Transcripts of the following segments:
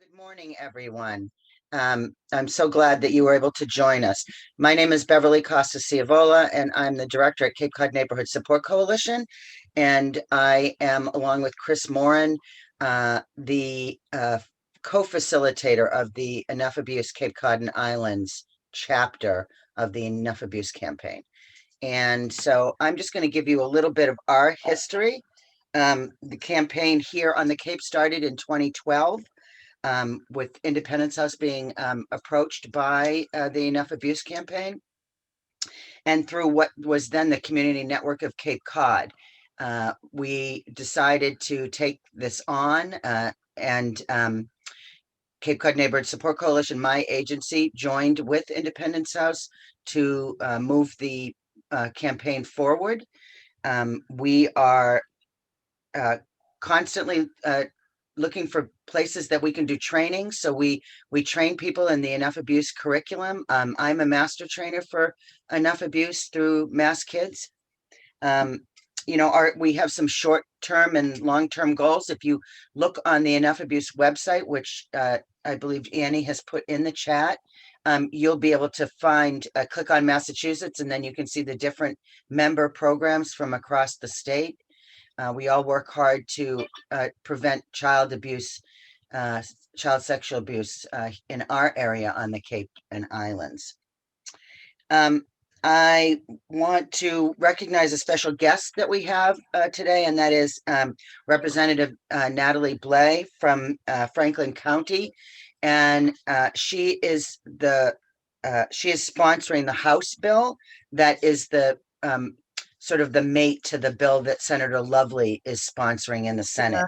Good morning, everyone. I'm so glad that you were able to join us. My name is Beverly Costa Ciavola, and I'm the director at Cape Cod Neighborhood Support Coalition. And I am, along with Chris Moran, the co-facilitator of the Enough Abuse Cape Cod and Islands chapter of the Enough Abuse campaign. And so I'm just going to give you a little bit of our history. The campaign here on the Cape started in 2012 with Independence House being approached by the Enough Abuse campaign and through what was then the Community Network of Cape Cod. We decided to take this on and Cape Cod Neighborhood Support Coalition, my agency, joined with Independence House to move the campaign forward. We are constantly looking for places that we can do training. So we train people in the Enough Abuse curriculum. I'm a master trainer for Enough Abuse through Mass Kids. We have some short-term and long-term goals. If you look on the Enough Abuse website, which I believe Annie has put in the chat, you'll be able to find, click on Massachusetts, and then you can see the different member programs from across the state. We all work hard to prevent child abuse, child sexual abuse in our area on the Cape and Islands. I want to recognize a special guest that we have today, and that is Representative Natalie Blais from Franklin County, and she is sponsoring the House bill that is the sort of the mate to the bill that Senator Lovely is sponsoring in the Senate.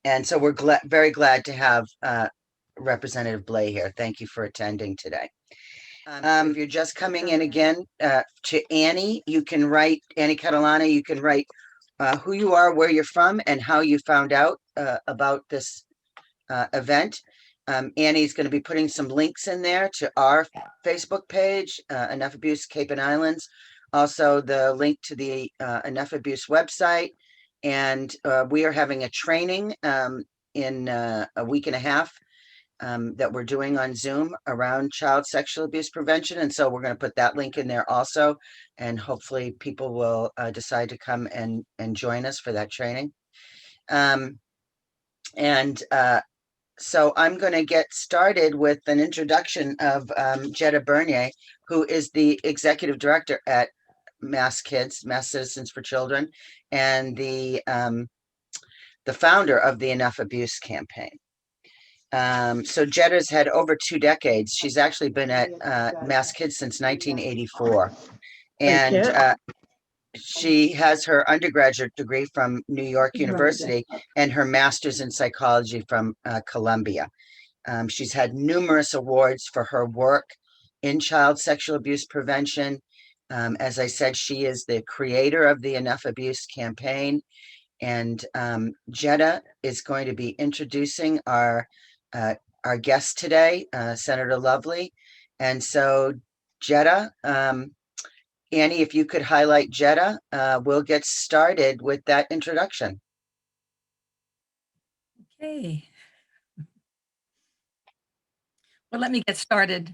And so we're very glad to have Representative Blais here. Thank you for attending today. If you're just coming in again, to Annie, you can write, Annie Catalana, you can write who you are, where you're from, and how you found out about this event. Annie's going to be putting some links in there to our Facebook page, Enough Abuse Cape and Islands, also the link to the Enough Abuse website. And we are having a training in a week and a half that we're doing on Zoom around child sexual abuse prevention. And so we're going to put that link in there also. And hopefully people will decide to come and join us for that training. So I'm going to get started with an introduction of Jetta Bernier, who is the executive director at Mass Kids, Mass Citizens for Children, and the founder of the Enough Abuse campaign. So Jetta's had over 2 decades. She's actually been at Mass Kids since 1984. And she has her undergraduate degree from New York University and her master's in psychology from Columbia. She's had numerous awards for her work in child sexual abuse prevention. As I said, she is the creator of the Enough Abuse campaign. And Jetta is going to be introducing our guest today, Senator Lovely. And so Jetta, Annie, if you could highlight Jetta, we'll get started with that introduction. Okay. Well, let me get started.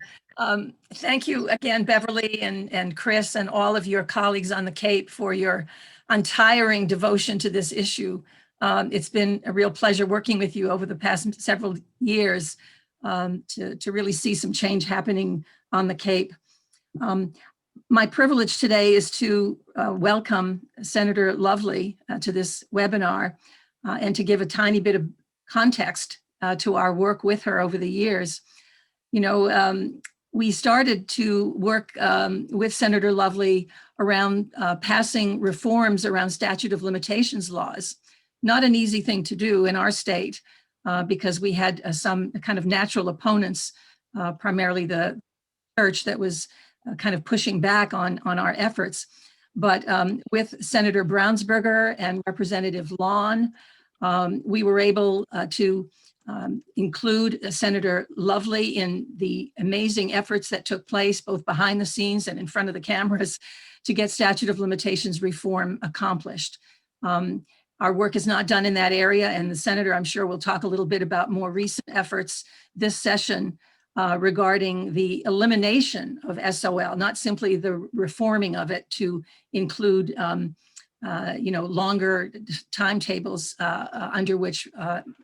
Thank you again, Beverly and Chris and all of your colleagues on the Cape for your untiring devotion to this issue. It's been a real pleasure working with you over the past several years to really see some change happening on the Cape. My privilege today is to welcome Senator Lovely to this webinar and to give a tiny bit of context to our work with her over the years. You know, we started to work with Senator Lovely around passing reforms around statute of limitations laws. Not an easy thing to do in our state because we had some kind of natural opponents, primarily the church that was kind of pushing back on our efforts. But with Senator Brownsberger and Representative Lawn, we were able to include Senator Lovely in the amazing efforts that took place both behind the scenes and in front of the cameras to get statute of limitations reform accomplished. Our work is not done in that area, and the senator, I'm sure, will talk a little bit about more recent efforts this session regarding the elimination of SOL, not simply the reforming of it to include longer timetables under which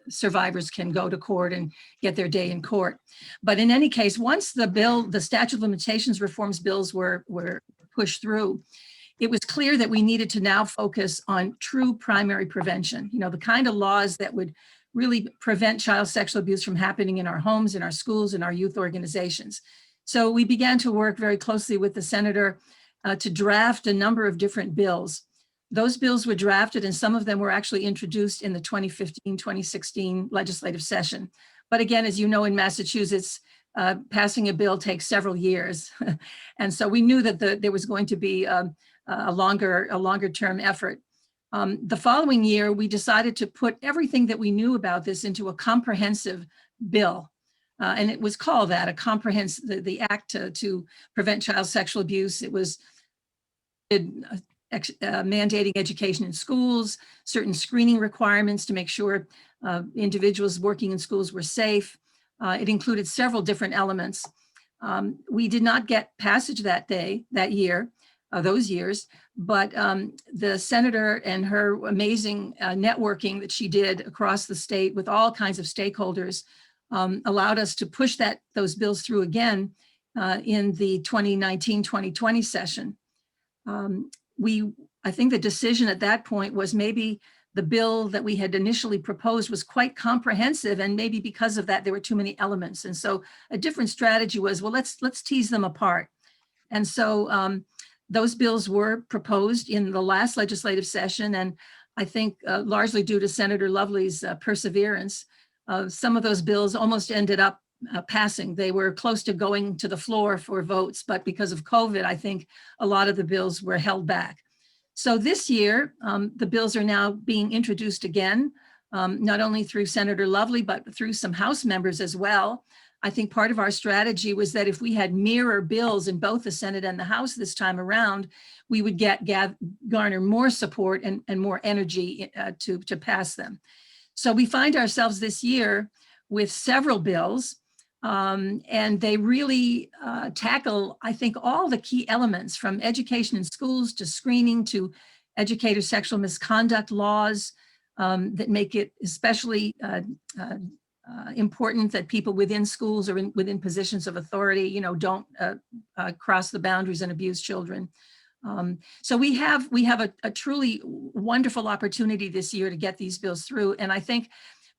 survivors can go to court and get their day in court. But in any case, once the statute of limitations reforms bills were pushed through, it was clear that we needed to now focus on true primary prevention, the kind of laws that would really prevent child sexual abuse from happening in our homes, in our schools, in our youth organizations. So we began to work very closely with the senator to draft a number of different bills. Those bills were drafted, and some of them were actually introduced in the 2015-2016 legislative session. But again, as you know, in Massachusetts, passing a bill takes several years. And so we knew that there was going to be a longer term effort. The following year, we decided to put everything that we knew about this into a comprehensive bill. And it was called that, a comprehensive, the act to prevent child sexual abuse. It was mandating education in schools, certain screening requirements to make sure individuals working in schools were safe. It included several different elements. We did not get passage that year, those years, but the senator and her amazing networking that she did across the state with all kinds of stakeholders allowed us to push those bills through again in the 2019-2020 session. I think the decision at that point was maybe the bill that we had initially proposed was quite comprehensive, and maybe because of that, there were too many elements. And so a different strategy was, well, let's tease them apart. And so those bills were proposed in the last legislative session, and I think largely due to Senator Lovely's perseverance, some of those bills almost ended up passing. They were close to going to the floor for votes, but because of COVID, I think a lot of the bills were held back. So this year, the bills are now being introduced again, not only through Senator Lovely, but through some House members as well. I think part of our strategy was that if we had mirror bills in both the Senate and the House this time around, we would garner more support and more energy to pass them. So we find ourselves this year with several bills, and they really tackle, I think, all the key elements from education in schools to screening to educator sexual misconduct laws that make it especially important that people within schools or within positions of authority, don't cross the boundaries and abuse children. So we have a truly wonderful opportunity this year to get these bills through. And I think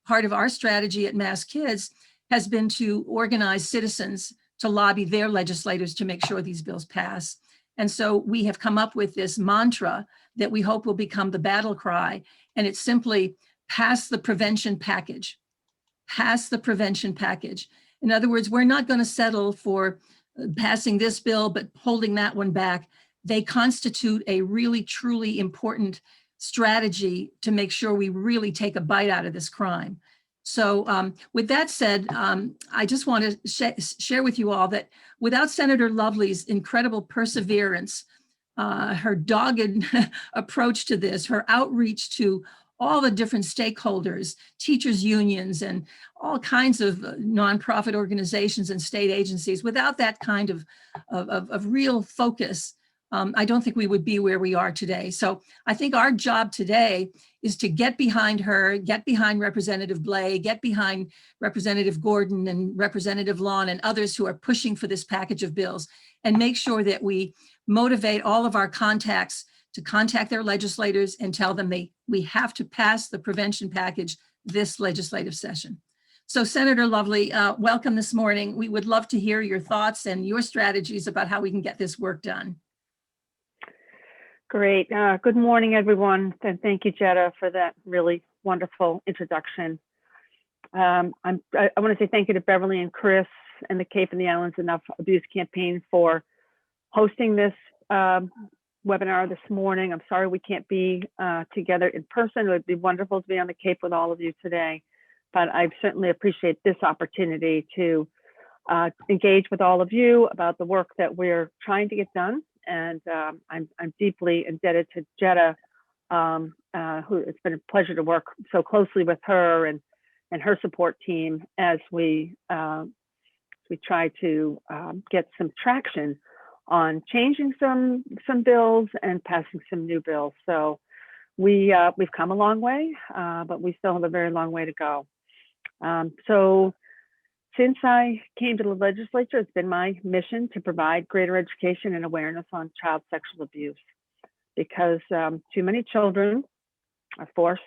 part of our strategy at Mass Kids has been to organize citizens to lobby their legislators to make sure these bills pass. And so we have come up with this mantra that we hope will become the battle cry. And it's simply pass the prevention package. Pass the prevention package. In other words, we're not going to settle for passing this bill, but holding that one back. They constitute a really, truly important strategy to make sure we really take a bite out of this crime. So with that said, I just want to share with you all that without Senator Lovely's incredible perseverance, her dogged approach to this, her outreach to all the different stakeholders, teachers' unions, and all kinds of nonprofit organizations and state agencies, without that kind of real focus, I don't think we would be where we are today. So I think our job today is to get behind her, get behind Representative Blais, get behind Representative Gordon and Representative Lawn and others who are pushing for this package of bills, and make sure that we motivate all of our contacts to contact their legislators and tell them we have to pass the prevention package this legislative session. So Senator Lovely, welcome this morning. We would love to hear your thoughts and your strategies about how we can get this work done. Great. Good morning, everyone. And thank you, Jetta, for that really wonderful introduction. I want to say thank you to Beverly and Chris and the Cape and the Islands Enough Abuse Campaign for hosting this webinar this morning. I'm sorry we can't be together in person. It would be wonderful to be on the Cape with all of you today, but I certainly appreciate this opportunity to engage with all of you about the work that we're trying to get done. And I'm deeply indebted to Jetta who it's been a pleasure to work so closely with her and her support team as we try to get some traction on changing some bills and passing some new bills. So we've come a long way, but we still have a very long way to go. So since I came to the legislature, it's been my mission to provide greater education and awareness on child sexual abuse, because too many children are forced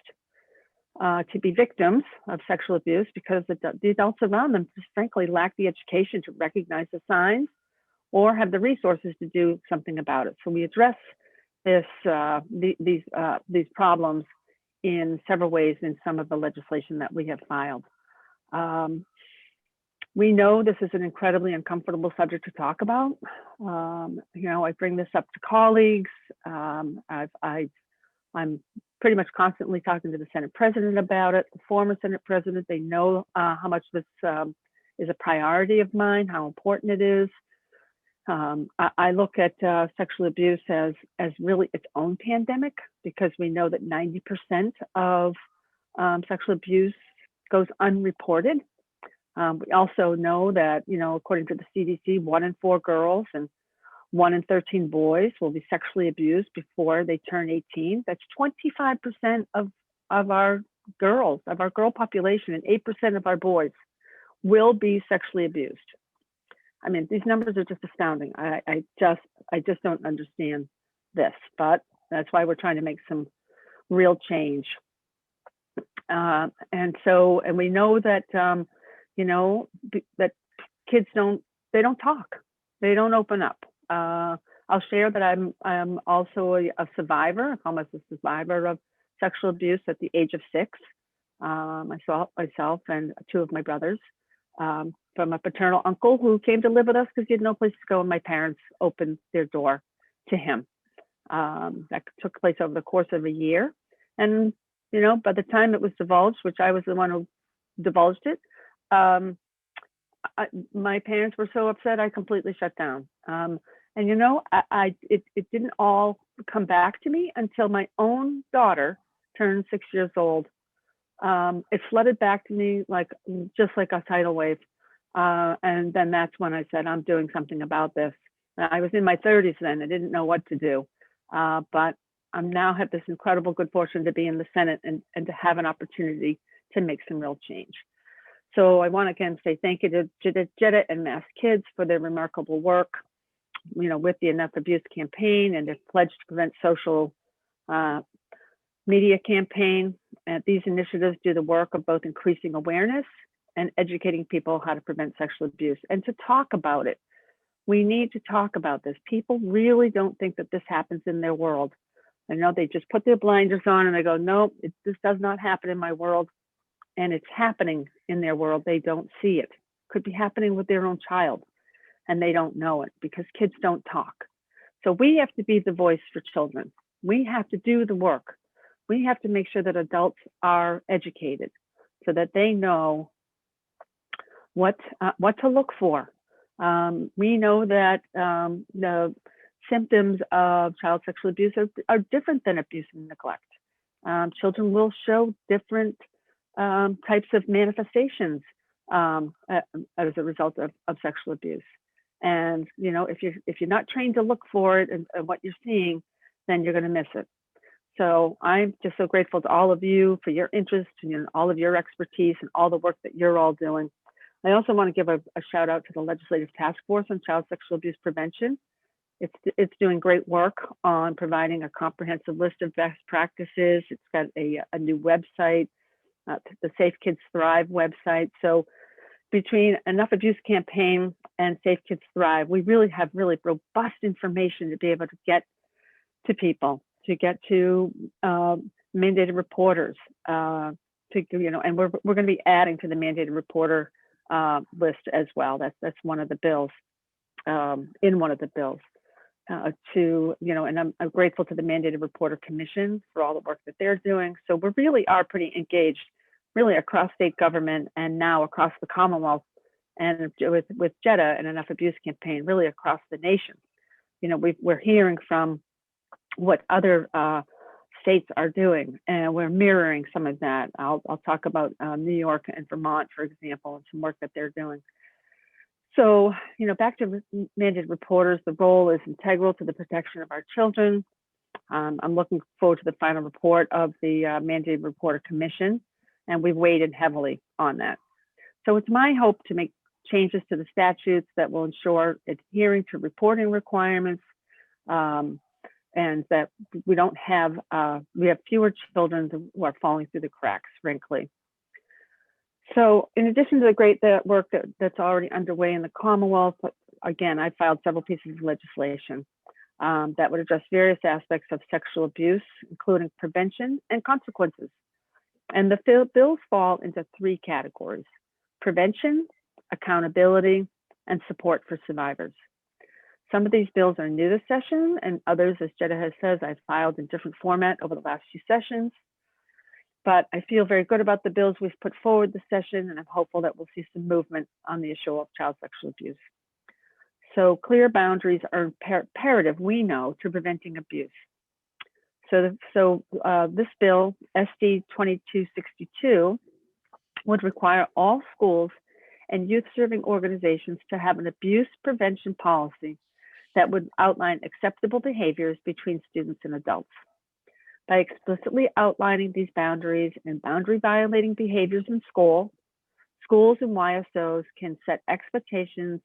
to be victims of sexual abuse because the adults around them just frankly lack the education to recognize the signs or have the resources to do something about it. So we address these problems in several ways in some of the legislation that we have filed. We know this is an incredibly uncomfortable subject to talk about. I bring this up to colleagues. I'm pretty much constantly talking to the Senate President about it, the former Senate President. They know how much this is a priority of mine, how important it is. I look at sexual abuse as really its own pandemic, because we know that 90% of sexual abuse goes unreported. We also know that, according to the CDC, 1 in 4 girls and 1 in 13 boys will be sexually abused before they turn 18. That's 25% of our girls, of our girl population, and 8% of our boys will be sexually abused. I mean, these numbers are just astounding. I just don't understand this, but that's why we're trying to make some real change. And we know that, that kids don't talk. They don't open up. I'll share that I'm also a survivor. I'm almost a survivor of sexual abuse at the age of 6. Myself and 2 of my brothers, from a paternal uncle who came to live with us because he had no place to go, and my parents opened their door to him. That took place over the course of a year. And, by the time it was divulged, which I was the one who divulged it, my parents were so upset I completely shut down. It didn't all come back to me until my own daughter turned 6 years old. It flooded back to me just like a tidal wave. And then that's when I said, I'm doing something about this. I was in my 30s then. I didn't know what to do. But I now have this incredible good fortune to be in the Senate and to have an opportunity to make some real change. So I want to again say thank you to Jetta and Mass Kids for their remarkable work, with the Enough Abuse campaign and their Pledge to Prevent Social Media campaign. And these initiatives do the work of both increasing awareness and educating people how to prevent sexual abuse and to talk about it. We need to talk about this. People really don't think that this happens in their world. I know they just put their blinders on and they go, no, this does not happen in my world. And it's happening in their world. They don't see it. Could be happening with their own child and they don't know it because kids don't talk. So we have to be the voice for children. We have to do the work. We have to make sure that adults are educated so that they know what to look for. We know that the symptoms of child sexual abuse are different than abuse and neglect. Children will show different types of manifestations as a result of sexual abuse. And if you're not trained to look for it and what you're seeing, then you're going to miss it. So I'm just so grateful to all of you for your interest and all of your expertise and all the work that you're all doing. I also want to give a shout out to the Legislative Task Force on Child Sexual Abuse Prevention. It's doing great work on providing a comprehensive list of best practices. It's got a new website, the Safe Kids Thrive website. So between Enough Abuse campaign and Safe Kids Thrive, we really have robust information to be able to get to people, to get to mandated reporters, and we're going to be adding to the mandated reporter list as well. That's one of the bills, in one of the bills. And I'm grateful to the Mandated Reporter Commission for all the work that they're doing. So we really are pretty engaged, really across state government and now across the Commonwealth, and with Jetta and Enough Abuse campaign, really across the nation. We're hearing from what other states are doing, and we're mirroring some of that. I'll talk about New York and Vermont, for example, and some work that they're doing. So, back to mandated reporters, the role is integral to the protection of our children. I'm looking forward to the final report of the Mandated Reporter Commission, and we've weighed in heavily on that. So it's my hope to make changes to the statutes that will ensure adhering to reporting requirements, and that we don't have, we have fewer children who are falling through the cracks, frankly. So in addition to the great work that's already underway in the Commonwealth, again, I filed several pieces of legislation that would address various aspects of sexual abuse, including prevention and consequences. And the bills fall into three categories: prevention, accountability, and support for survivors. Some of these bills are new this session, and others, as Jetta has said, I've filed in different format over the last few sessions. But I feel very good about the bills we've put forward this session, and I'm hopeful that we'll see some movement on the issue of child sexual abuse. So clear boundaries are imperative, we know, to preventing abuse. So this bill, SD 2262, would require all schools and youth-serving organizations to have an abuse prevention policy that would outline acceptable behaviors between students and adults. By explicitly outlining these boundaries and boundary-violating behaviors in school, schools and YSOs can set expectations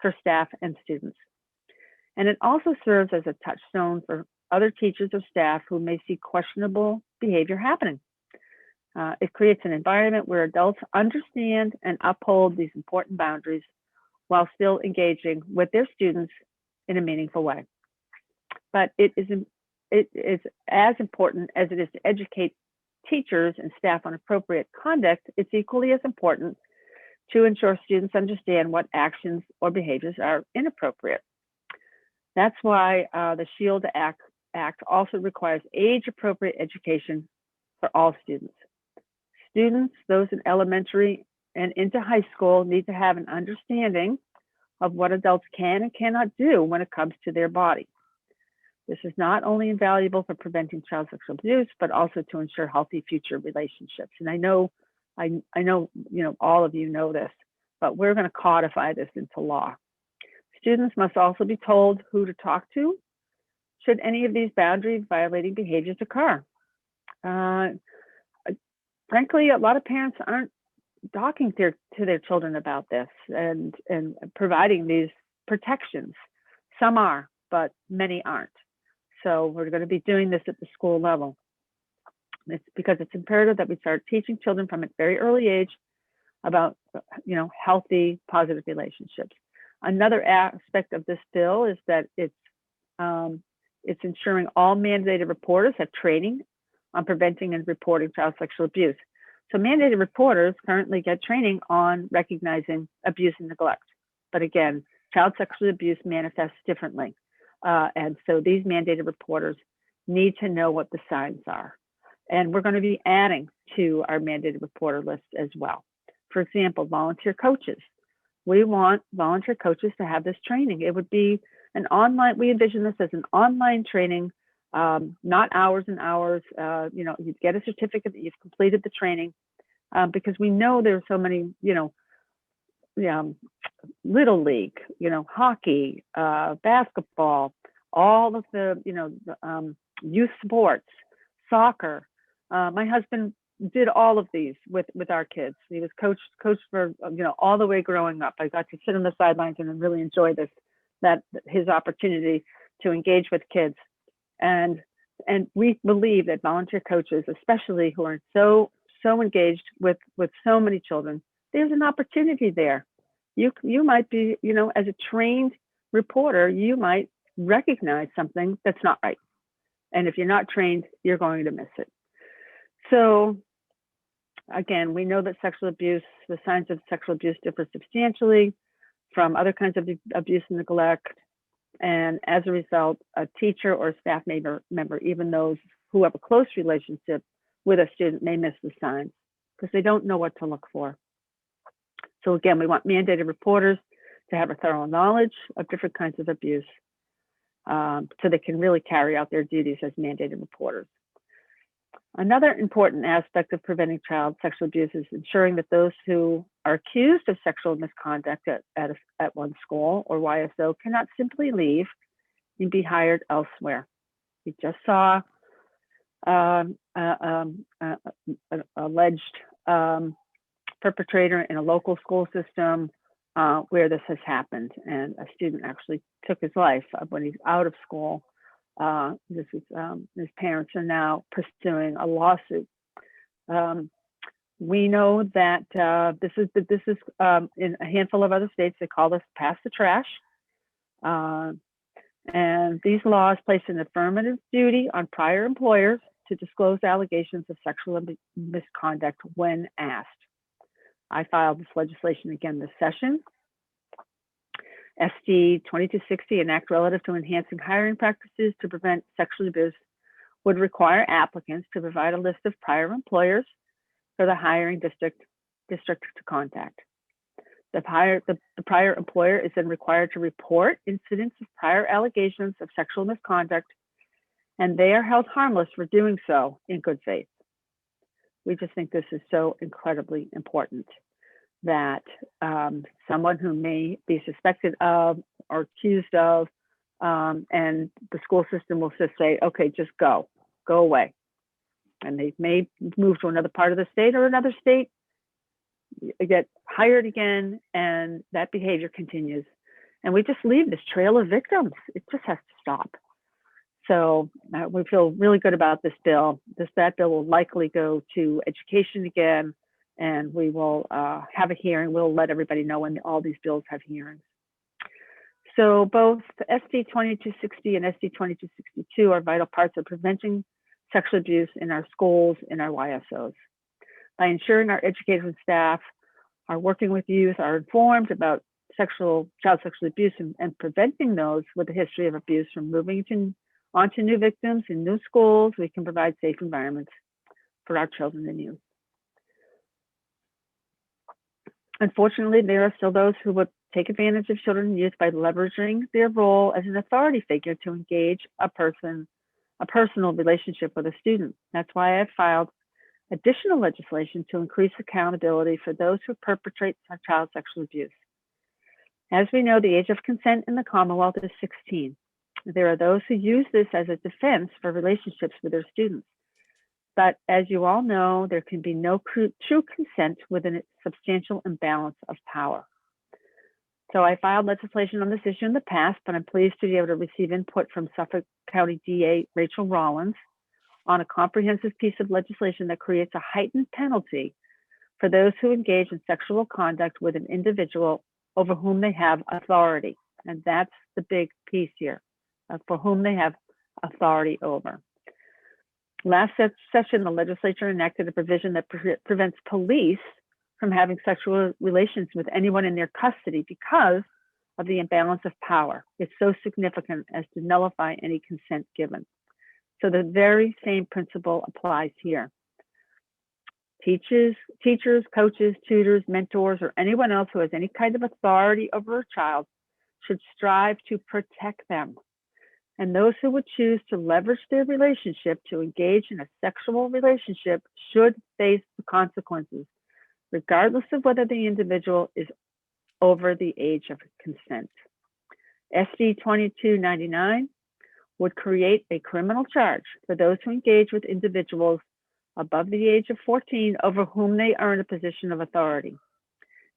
for staff and students. And it also serves as a touchstone for other teachers or staff who may see questionable behavior happening. It creates an environment where adults understand and uphold these important boundaries while still engaging with their students in a meaningful way. But it is as important as it is to educate teachers and staff on appropriate conduct. It's equally as important to ensure students understand what actions or behaviors are inappropriate. That's why the SHIELD Act also requires age-appropriate education for all students. Students, those in elementary and into high school, need to have an understanding of what adults can and cannot do when it comes to their body. This is not only invaluable for preventing child sexual abuse, but also to ensure healthy future relationships. And I know, all of you know this, but we're going to codify this into law. Students must also be told who to talk to should any of these boundary violating behaviors occur. Frankly, a lot of parents aren't talking to their children about this and providing these protections. Some are, but many aren't. So we're going to be doing this at the school level. It's because it's imperative that we start teaching children from a very early age about, healthy, positive relationships. Another aspect of this bill is that it's ensuring all mandated reporters have training on preventing and reporting child sexual abuse. So mandated reporters currently get training on recognizing abuse and neglect. But again, child sexual abuse manifests differently. And so these mandated reporters need to know what the signs are. And we're going to be adding to our mandated reporter list as well. For example, volunteer coaches. We want volunteer coaches to have this training. It would be an online, we envision this as an online training, not hours and hours. You'd get a certificate that you've completed the training, because we know there are so many, Little League, hockey, basketball, all of the, youth sports, soccer. My husband did all of these with our kids. He was coached for, all the way growing up. I got to sit on the sidelines and really enjoy his opportunity to engage with kids. And we believe that volunteer coaches, especially who are so engaged with so many children, there's an opportunity there. You might be, as a trained reporter, you might recognize something that's not right. And if you're not trained, you're going to miss it. So again, we know that sexual abuse, the signs of sexual abuse differ substantially from other kinds of abuse and neglect. And as a result, a teacher or a staff member, even those who have a close relationship with a student, may miss the signs because they don't know what to look for. So again, we want mandated reporters to have a thorough knowledge of different kinds of abuse. so they can really carry out their duties as mandated reporters. Another important aspect of preventing child sexual abuse is ensuring that those who are accused of sexual misconduct at one school or YSO cannot simply leave and be hired elsewhere. We just saw an alleged perpetrator in a local school system where this has happened, and a student actually took his life when he's out of school. His parents are now pursuing a lawsuit. We know that this is in a handful of other states. They call this pass the trash. And these laws place an affirmative duty on prior employers to disclose allegations of sexual misconduct when asked. I filed this legislation again this session. SD 2260, an act relative to enhancing hiring practices to prevent sexual abuse, would require applicants to provide a list of prior employers for the hiring district to contact. The prior employer is then required to report incidents of prior allegations of sexual misconduct, and they are held harmless for doing so in good faith. We just think this is so incredibly important, that someone who may be suspected of or accused of, and the school system will just say, okay, just go away. And they may move to another part of the state or another state, get hired again, and that behavior continues. And we just leave this trail of victims. It just has to stop. So we feel really good about this bill. That bill will likely go to education again, and we will have a hearing. We'll let everybody know when all these bills have hearings. So both SD 2260 and SD 2262 are vital parts of preventing sexual abuse in our schools, in our YSOs. By ensuring our educators and staff are working with youth, are informed about child sexual abuse and preventing those with a history of abuse from moving onto new victims in new schools, we can provide safe environments for our children and youth. Unfortunately, there are still those who would take advantage of children and youth by leveraging their role as an authority figure to engage a personal relationship with a student. That's why I've filed additional legislation to increase accountability for those who perpetrate child sexual abuse. As we know, the age of consent in the Commonwealth is 16. There are those who use this as a defense for relationships with their students. But as you all know, there can be no true consent within a substantial imbalance of power. So I filed legislation on this issue in the past, but I'm pleased to be able to receive input from Suffolk County DA Rachel Rollins on a comprehensive piece of legislation that creates a heightened penalty for those who engage in sexual conduct with an individual over whom they have authority. And that's the big piece here, for whom they have authority over. Last session, the legislature enacted a provision that prevents police from having sexual relations with anyone in their custody because of the imbalance of power. It's so significant as to nullify any consent given. So the very same principle applies here. Teachers, coaches, tutors, mentors, or anyone else who has any kind of authority over a child should strive to protect them. And those who would choose to leverage their relationship to engage in a sexual relationship should face the consequences, regardless of whether the individual is over the age of consent. SD 2299 would create a criminal charge for those who engage with individuals above the age of 14 over whom they are in a position of authority.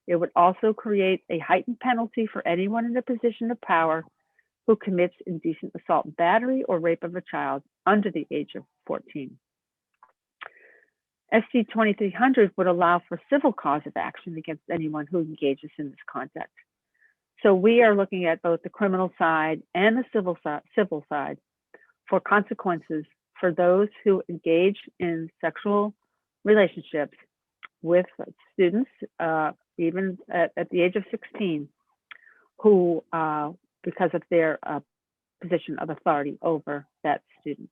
It would also create a heightened penalty for anyone in a position of power who commits indecent assault and battery or rape of a child under the age of 14. SD 2300 would allow for civil cause of action against anyone who engages in this conduct. So we are looking at both the criminal side and the civil side for consequences for those who engage in sexual relationships with students, even at the age of 16, who, because of their position of authority over that student.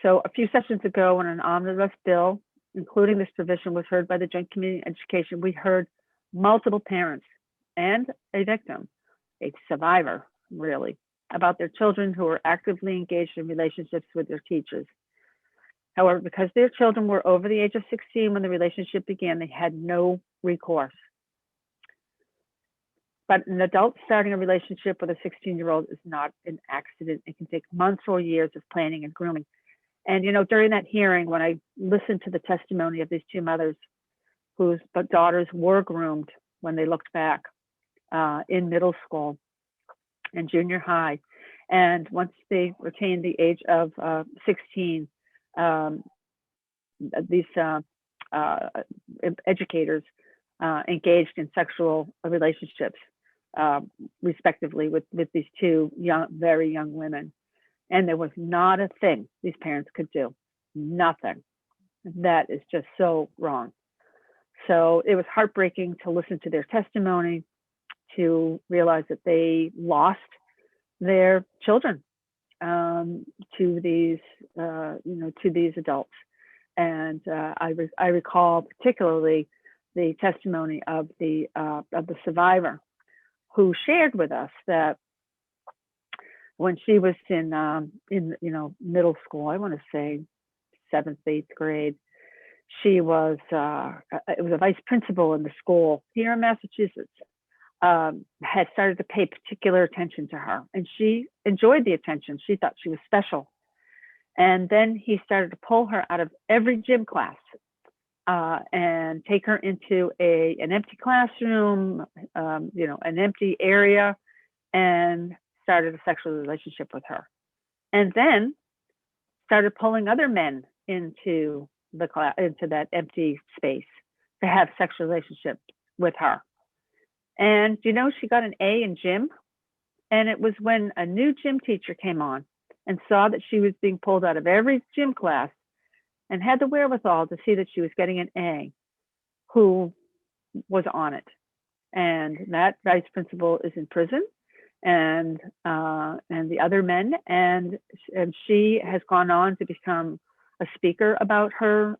So a few sessions ago, when an omnibus bill, including this provision, was heard by the Joint Committee on Education, we heard multiple parents and a victim, a survivor, really, about their children who were actively engaged in relationships with their teachers. However, because their children were over the age of 16 when the relationship began, they had no recourse. But an adult starting a relationship with a 16-year-old is not an accident. It can take months or years of planning and grooming. And, you know, during that hearing, when I listened to the testimony of these two mothers whose daughters were groomed when they looked back in middle school and junior high, and once they attained the age of 16, these educators engaged in sexual relationships, respectively, with these two very young women. And there was not a thing these parents could do, nothing. That is just so wrong. So it was heartbreaking to listen to their testimony, to realize that they lost their children to these, to these adults. And I recall particularly the testimony of the survivor, who shared with us that when she was in middle school, I want to say 7th, 8th grade, she was it was a vice principal in the school here in Massachusetts, had started to pay particular attention to her, and she enjoyed the attention. She thought she was special. And then he started to pull her out of every gym class and take her into an empty classroom, an empty area, and started a sexual relationship with her. And then started pulling other men into the class, into that empty space, to have sexual relationship with her. And she got an A in gym, and it was when a new gym teacher came on and saw that she was being pulled out of every gym class and had the wherewithal to see that she was getting an A, who was on it. And that vice principal is in prison, and the other men, and she has gone on to become a speaker about her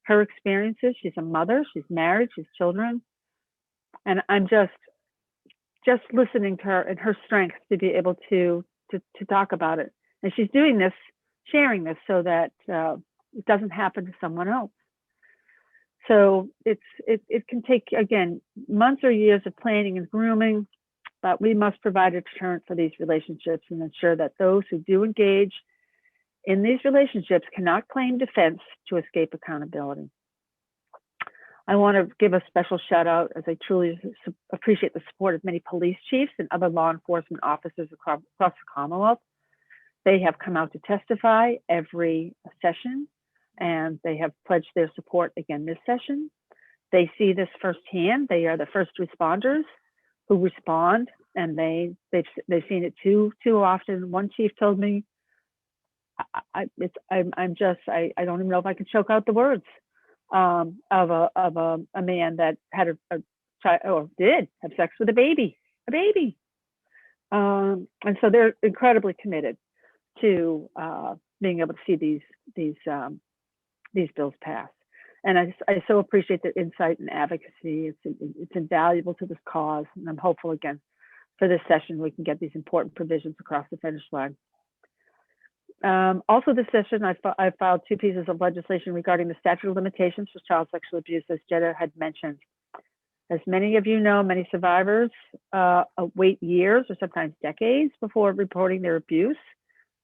experiences. She's a mother, she's married, she's children. And I'm just listening to her and her strength to be able to talk about it. And she's doing this, sharing this, so that it doesn't happen to someone else. So it can take, again, months or years of planning and grooming, but we must provide a deterrent for these relationships and ensure that those who do engage in these relationships cannot claim defense to escape accountability. I want to give a special shout out, as I truly appreciate the support of many police chiefs and other law enforcement officers across the Commonwealth. They have come out to testify every session, and they have pledged their support again this session. They see this firsthand. They are the first responders who respond, and they've seen it too often. One chief told me, I don't even know if I can choke out the words of a man that had a child, or did have sex with a baby. And so they're incredibly committed to being able to see these bills pass. And I so appreciate their insight and advocacy. It's invaluable to this cause, and I'm hopeful again for this session we can get these important provisions across the finish line. Also this session, I filed 2 pieces of legislation regarding the statute of limitations for child sexual abuse, as Jetta had mentioned. As many of you know, many survivors wait years or sometimes decades before reporting their abuse,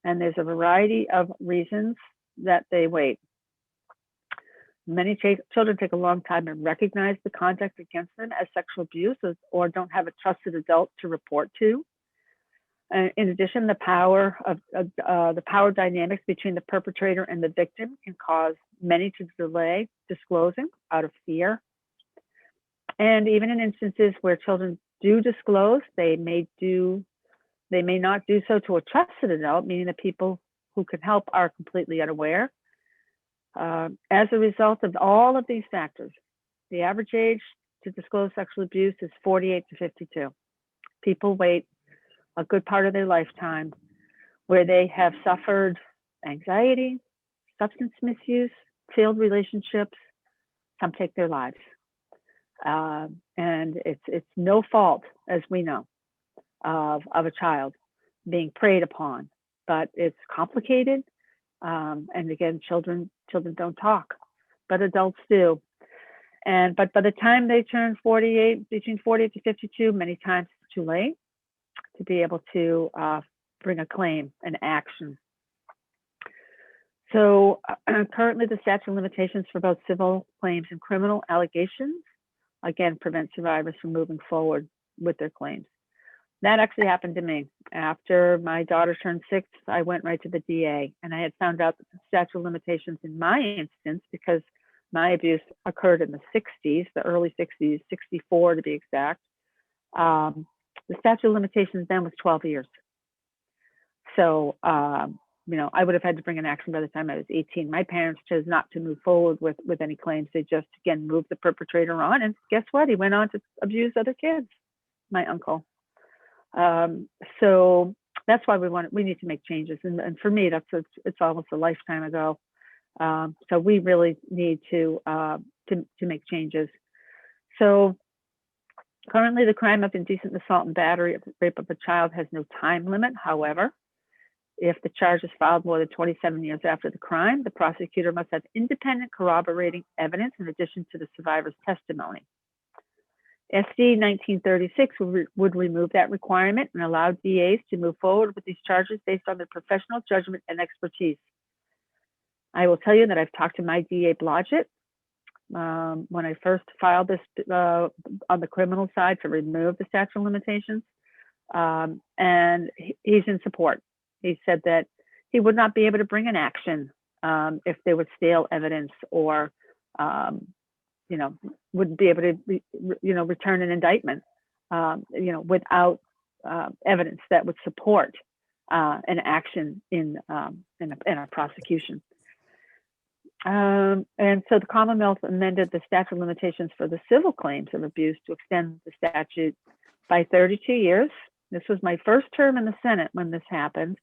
and there's a variety of reasons that they wait. Many children take a long time to recognize the conduct against them as sexual abuse, or don't have a trusted adult to report to. In addition, the power dynamics between the perpetrator and the victim can cause many to delay disclosing out of fear. And even in instances where children do disclose, they may not do so to a trusted adult, meaning the people who can help are completely unaware. As a result of all of these factors, the average age to disclose sexual abuse is 48 to 52. People wait a good part of their lifetime where they have suffered anxiety, substance misuse, failed relationships. Some take their lives. And it's no fault, as we know, of a child. being preyed upon, but it's complicated. And again, children don't talk, but adults do. But by the time they turn 48, between 40 to 52, many times it's too late to be able to bring a claim, an action. So currently the statute of limitations for both civil claims and criminal allegations, again, prevent survivors from moving forward with their claims. That actually happened to me. After my daughter turned 6, I went right to the DA, and I had found out that the statute of limitations in my instance, because my abuse occurred in the 60s, the early 60s, 64 to be exact, the statute of limitations then was 12 years. So, I would have had to bring an action by the time I was 18. My parents chose not to move forward with any claims. They just, again, moved the perpetrator on. And guess what? He went on to abuse other kids, my uncle. So that's why we need to make changes. And for me, it's almost a lifetime ago. So we really need to make changes. So currently the crime of indecent assault and battery of rape of a child has no time limit. However, if the charge is filed more than 27 years after the crime, the prosecutor must have independent corroborating evidence in addition to the survivor's testimony. SD 1936 would remove that requirement and allow DAs to move forward with these charges based on their professional judgment and expertise. I will tell you that I've talked to my DA Blodgett when I first filed this on the criminal side to remove the statute of limitations, and he's in support. He said that he would not be able to bring an action if there was stale evidence or, wouldn't be able to, return an indictment, without evidence that would support an action in a prosecution. And so the Commonwealth amended the statute of limitations for the civil claims of abuse to extend the statute by 32 years. This was my first term in the Senate when this happened,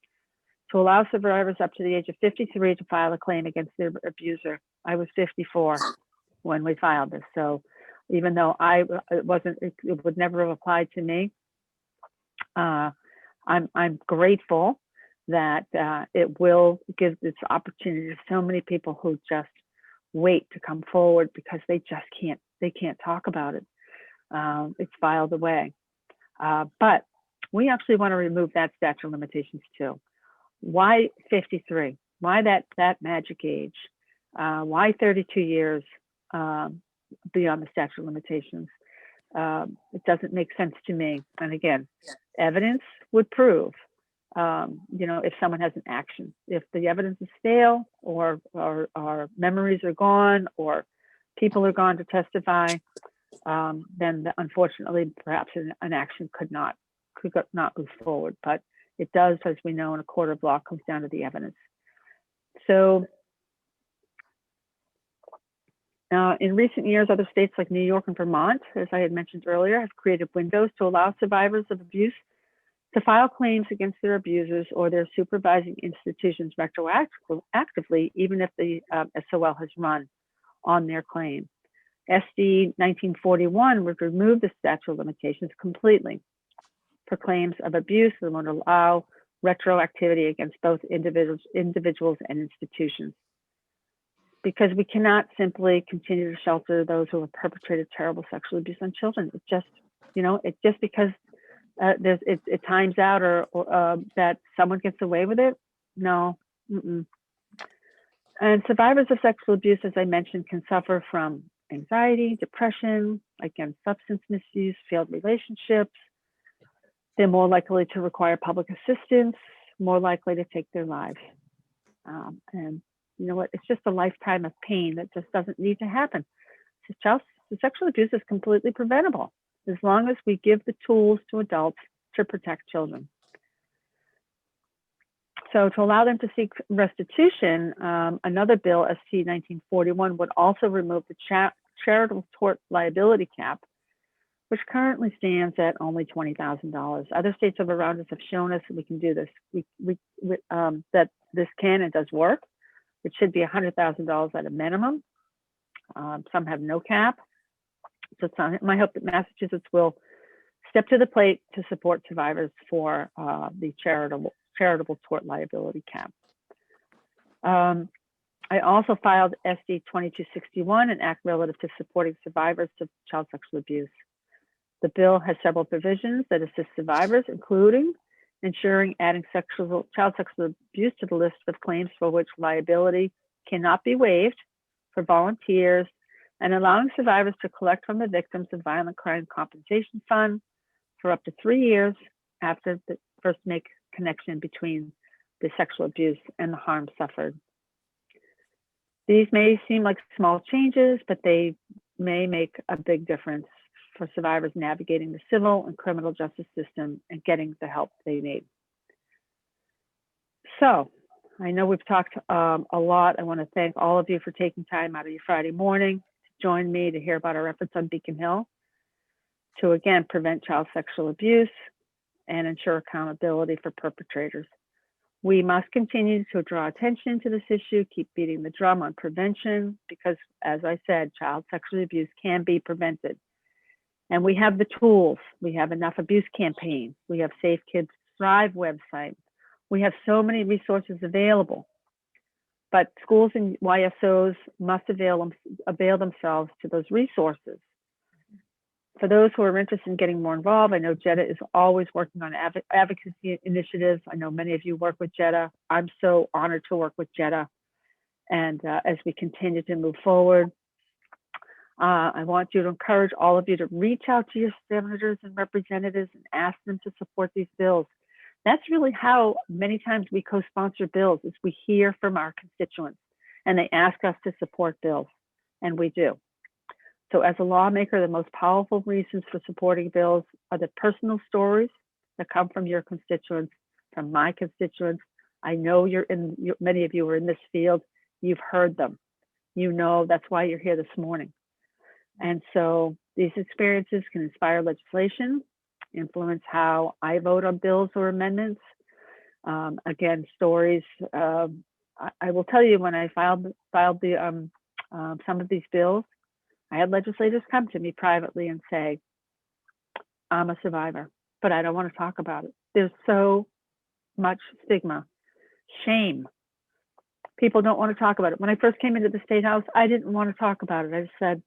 to allow survivors up to the age of 53 to file a claim against their abuser. I was 54 when we filed this. So even though it would never have applied to me, I'm grateful that it will give this opportunity to so many people who just wait to come forward because they can't talk about it. It's filed away. But we actually want to remove that statute of limitations too. Why 53? Why that magic age? Why 32 years beyond the statute of limitations? It doesn't make sense to me. And again, evidence would prove, if someone has an action. If the evidence is stale or memories are gone or people are gone to testify, then unfortunately, perhaps an action could not move forward. But it does, as we know, in a court of law, comes down to the evidence. So in recent years, other states like New York and Vermont, as I had mentioned earlier, have created windows to allow survivors of abuse to file claims against their abusers or their supervising institutions retroactively, even if the SOL has run on their claim. SD 1941 would remove the statute of limitations completely for claims of abuse and would allow retroactivity against both individuals and institutions. Because we cannot simply continue to shelter those who have perpetrated terrible sexual abuse on children. It just, it's just because it times out or that someone gets away with it. No. And survivors of sexual abuse, as I mentioned, can suffer from anxiety, depression, again, substance misuse, failed relationships. They're more likely to require public assistance, more likely to take their lives. And you know what? It's just a lifetime of pain that just doesn't need to happen. Sexual abuse is completely preventable as long as we give the tools to adults to protect children. So to allow them to seek restitution, another bill, SC 1941, would also remove the charitable tort liability cap, which currently stands at only $20,000. Other states around us have shown us that we can do this. That this can and does work. It should be $100,000 at a minimum. Some have no cap. So it's my hope that Massachusetts will step to the plate to support survivors for the charitable tort liability cap. I also filed SD 2261, an act relative to supporting survivors of child sexual abuse. The bill has several provisions that assist survivors, including ensuring adding child sexual abuse to the list of claims for which liability cannot be waived for volunteers, and allowing survivors to collect from the Victims of Violent Crime Compensation Fund for up to 3 years after the first make connection between the sexual abuse and the harm suffered. These may seem like small changes, but they may make a big difference for survivors navigating the civil and criminal justice system and getting the help they need. So I know we've talked a lot. I want to thank all of you for taking time out of your Friday morning to join me to hear about our efforts on Beacon Hill to, again, prevent child sexual abuse and ensure accountability for perpetrators. We must continue to draw attention to this issue, keep beating the drum on prevention, because as I said, child sexual abuse can be prevented. And we have the tools. We have Enough Abuse campaign. We have Safe Kids Thrive website. We have so many resources available, but schools and YSOs must avail themselves to those resources. For those who are interested in getting more involved, I know Jetta is always working on advocacy initiatives. I know many of you work with Jetta. I'm so honored to work with Jetta. And as we continue to move forward, I want you to encourage all of you to reach out to your senators and representatives and ask them to support these bills. That's really how many times we co-sponsor bills, is we hear from our constituents and they ask us to support bills, and we do. So as a lawmaker, the most powerful reasons for supporting bills are the personal stories that come from your constituents, from my constituents. I know many of you are in this field. You've heard them. You know, that's why you're here this morning. And so these experiences can inspire legislation, influence how I vote on bills or amendments. Again, stories. I will tell you, when I filed some of these bills, I had legislators come to me privately and say, I'm a survivor, but I don't want to talk about it. There's so much stigma, shame. People don't want to talk about it. When I first came into the State House, I didn't want to talk about it. I just said,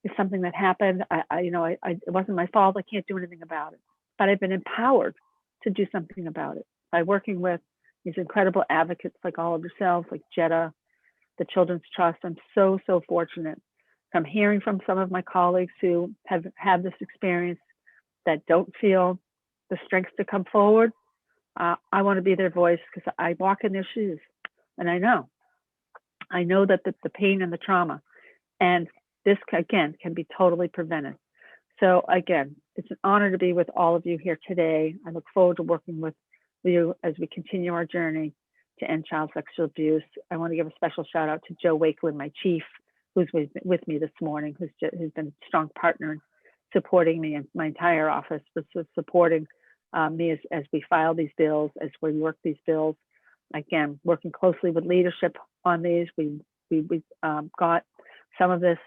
it's something that happened. It wasn't my fault. I can't do anything about it. But I've been empowered to do something about it by working with these incredible advocates like all of yourselves, like Jetta, the Children's Trust. I'm so, so fortunate. I'm hearing from some of my colleagues who have had this experience that don't feel the strength to come forward. I want to be their voice because I walk in their shoes, and I know that the pain and the trauma, and this again can be totally prevented. So again, it's an honor to be with all of you here today. I look forward to working with you as we continue our journey to end child sexual abuse. I want to give a special shout out to Joe Wakeland, my chief, who's with me this morning, who's been a strong partner in supporting me, and my entire office for supporting me as we file these bills, as we work these bills. Again, working closely with leadership on these. We got some of this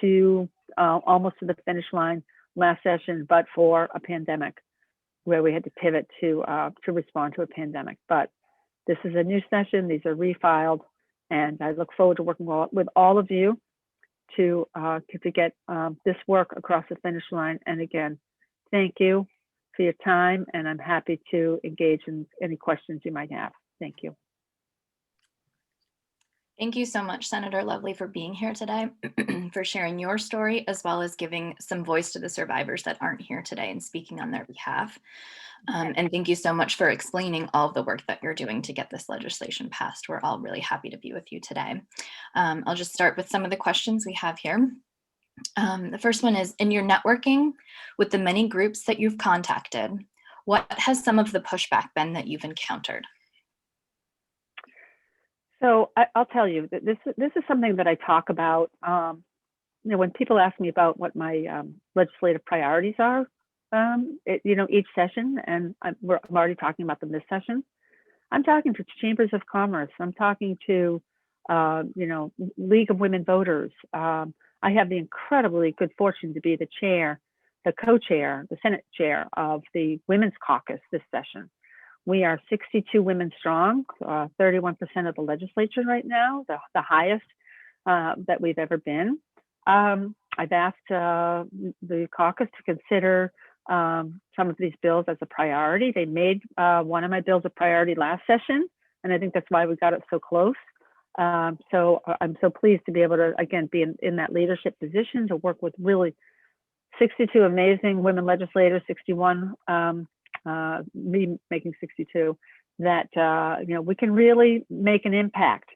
to almost to the finish line last session, but for a pandemic, where we had to pivot to respond to a pandemic. But this is a new session. These are refiled, and I look forward to working with all of you to get this work across the finish line. And again, thank you for your time, and I'm happy to engage in any questions you might have. Thank you. Thank you so much, Senator Lovely, for being here today, for sharing your story, as well as giving some voice to the survivors that aren't here today and speaking on their behalf. And thank you so much for explaining all of the work that you're doing to get this legislation passed. We're all really happy to be with you today. I'll just start with some of the questions we have here. The first one is, in your networking with the many groups that you've contacted, what has some of the pushback been that you've encountered? So I'll tell you that this is something that I talk about. When people ask me about what my legislative priorities are, each session, and I'm already talking about them this session. I'm talking to chambers of commerce. I'm talking to, League of Women Voters. I have the incredibly good fortune to be the chair the co-chair, the Senate chair of the Women's Caucus this session. We are 62 women strong, 31% of the legislature right now, the highest that we've ever been. I've asked the caucus to consider some of these bills as a priority. They made one of my bills a priority last session, and I think that's why we got it so close. So I'm so pleased to be able to, again, be in that leadership position, to work with really 62 amazing women legislators, 61, me making 62, that, we can really make an impact.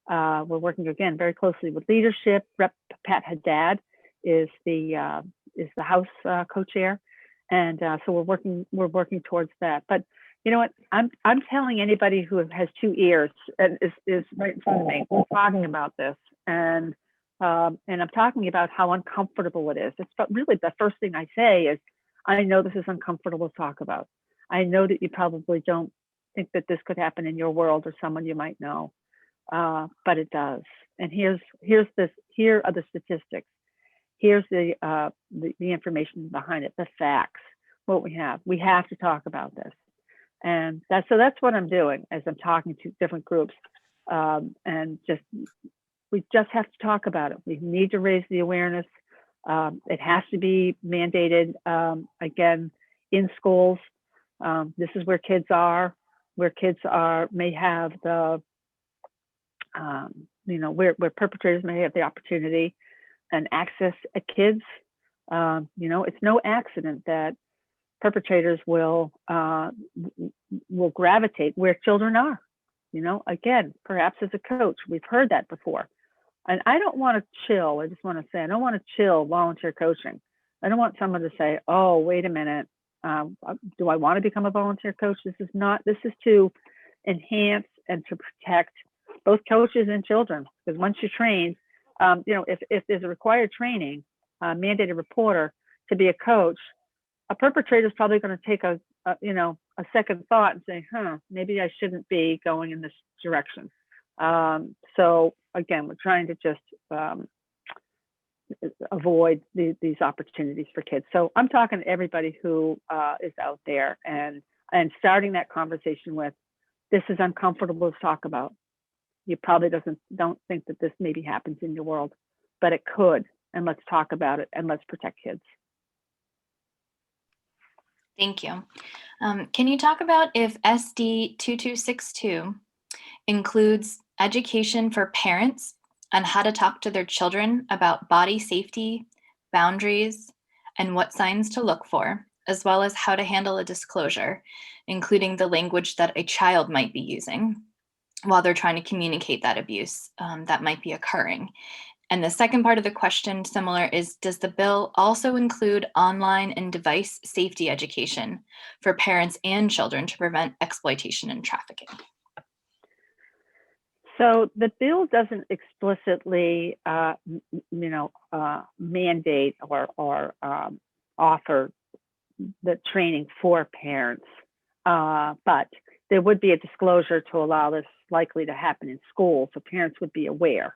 We're working, again, very closely with leadership. Rep. Pat Haddad is the House co-chair. And so we're working towards that. But you know what? I'm telling anybody who has two ears and is right in front of me. We're talking about this, and I'm talking about how uncomfortable it is. It's really the first thing I say is, I know this is uncomfortable to talk about. I know that you probably don't think that this could happen in your world or someone you might know, but it does. And here are the statistics. Here's the information behind it, the facts, what we have. We have to talk about this. And that's what I'm doing as I'm talking to different groups. And we just have to talk about it. We need to raise the awareness. It has to be mandated, again, in schools. This is where kids may have the, where perpetrators may have the opportunity and access at kids. It's no accident that perpetrators will gravitate where children are. Again, perhaps as a coach, we've heard that before. And I don't want to chill. I just want to say, I don't want to chill volunteer coaching. I don't want someone to say, oh, wait a minute. Do I want to become a volunteer coach? This is to enhance and to protect both coaches and children. Because once you're trained, if there's a required training, mandated reporter to be a coach, a perpetrator is probably going to take a second thought and say, maybe I shouldn't be going in this direction. So again, we're trying to just avoid these opportunities for kids. So I'm talking to everybody who is out there and starting that conversation with, this is uncomfortable to talk about. You probably don't think that this maybe happens in your world, but it could. And let's talk about it, and let's protect kids. Thank you. Can you talk about if SD 2262 includes education for parents on how to talk to their children about body safety, boundaries, and what signs to look for, as well as how to handle a disclosure, including the language that a child might be using while they're trying to communicate that abuse that might be occurring? And the second part of the question, similar, is, does the bill also include online and device safety education for parents and children to prevent exploitation and trafficking? So the bill doesn't explicitly, mandate or offer the training for parents, but there would be a disclosure to allow this likely to happen in school, so parents would be aware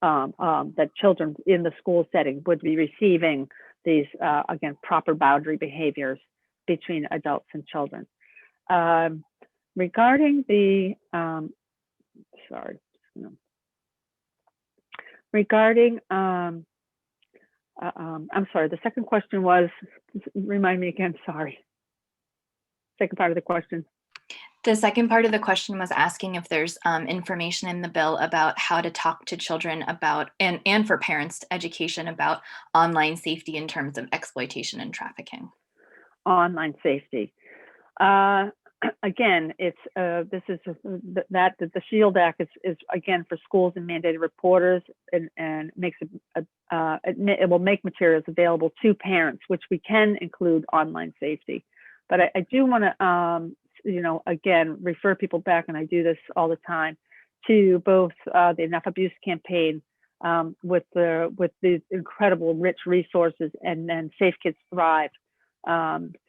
that children in the school setting would be receiving these, again, proper boundary behaviors between adults and children. Regarding the, I'm sorry, the second question was, remind me again, sorry. Second part of the question. The second part of the question was asking if there's information in the bill about how to talk to children about, and for parents, education about online safety in terms of exploitation and trafficking. Online safety. Again, it's the SHIELD Act is again for schools and mandated reporters, and makes it will make materials available to parents, which we can include online safety. But I do want to again, refer people back, and I do this all the time, to both the Enough Abuse campaign with the incredible rich resources, and then Safe Kids Thrive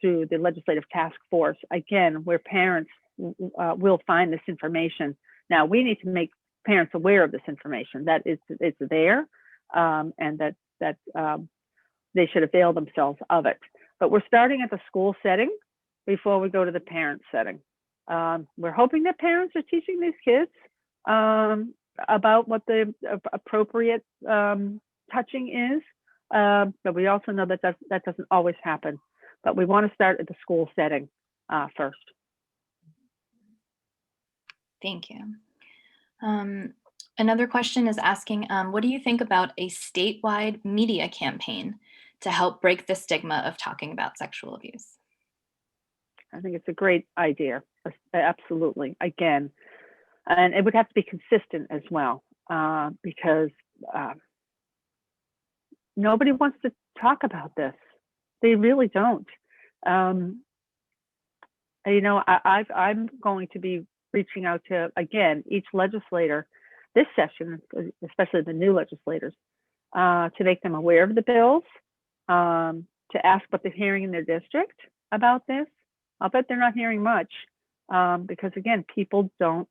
through the Legislative Task Force, again, where parents will find this information. Now, we need to make parents aware of this information, that it's there, and that they should avail themselves of it. but we're starting at the school setting before we go to the parent setting. We're hoping that parents are teaching these kids about what the appropriate touching is, but we also know that that doesn't always happen. But we want to start at the school setting first. Thank you. Another question is asking, what do you think about a statewide media campaign to help break the stigma of talking about sexual abuse? I think it's a great idea. Absolutely. Again, and it would have to be consistent as well, because nobody wants to talk about this. They really don't. You know, I'm going to be reaching out to, again, each legislator this session, especially the new legislators, to make them aware of the bills, to ask what they're hearing in their district about this. I'll bet they're not hearing much, because again, people don't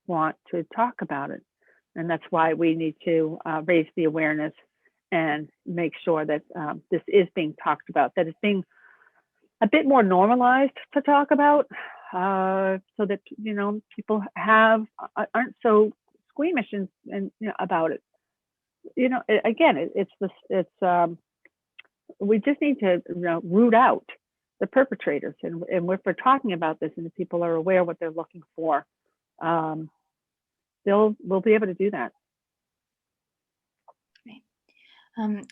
want to talk about it. And that's why we need to raise the awareness and make sure that this is being talked about, that it's being a bit more normalized to talk about, so that, you know, people aren't so squeamish and you know, about it. You know, again, we just need to, you know, root out the perpetrators, and if we're talking about this and the people are aware what they're looking for, we'll be able to do that.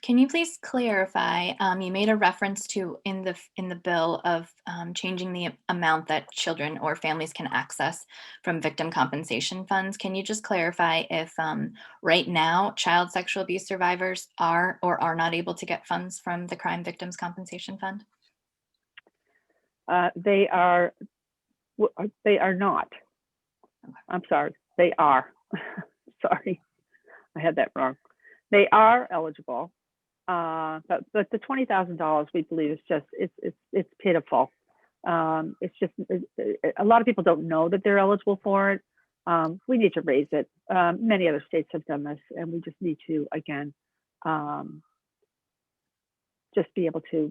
Can you please clarify, you made a reference to in the bill of changing the amount that children or families can access from victim compensation funds. Can you just clarify if right now child sexual abuse survivors are or are not able to get funds from the Crime Victims Compensation Fund? They are not. I'm sorry, they are. Sorry, I had that wrong. They are eligible, but the $20,000 we believe is just it's pitiful. It's just a lot of people don't know that they're eligible for it. We need to raise it. Many other states have done this, and we just need to again just be able to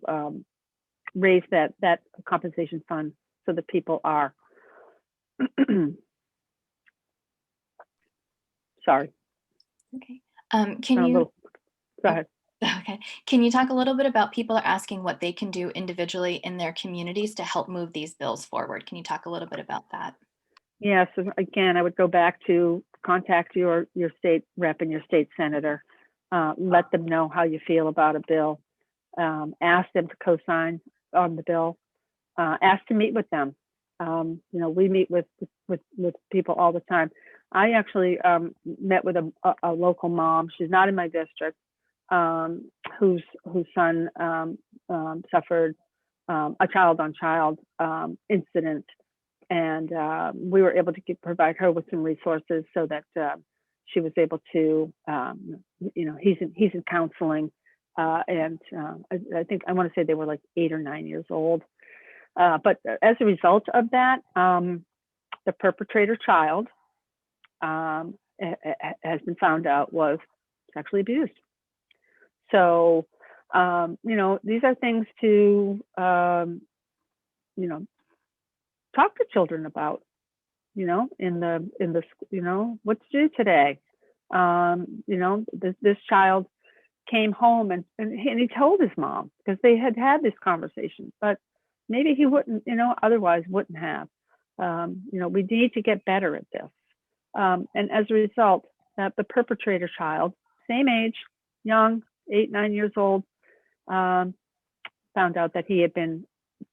raise that compensation fund so that people are. Sorry. Okay. Can you? Go ahead. Okay. Can you talk a little bit about people are asking what they can do individually in their communities to help move these bills forward? Can you talk a little bit about that? Yes. Yeah, so again, I would go back to contact your state rep and your state senator. Let them know how you feel about a bill. Ask them to co-sign on the bill. Ask to meet with them. You know, we meet with people all the time. I actually met with a local mom. She's not in my district, whose son suffered a child-on-child incident, and we were able to provide her with some resources so that she was able to, you know, he's in counseling, and I think I want to say they were like 8 or 9 years old. But as a result of that, the perpetrator child has been found out was sexually abused. So, you know, these are things to, you know, talk to children about, you know, in the, you know, what to do today. You know, this child came home and he told his mom because they had this conversation, but maybe he wouldn't, you know, otherwise wouldn't have. You know, we need to get better at this. And as a result, that the perpetrator child, same age, young, 8, 9 years old, found out that he had been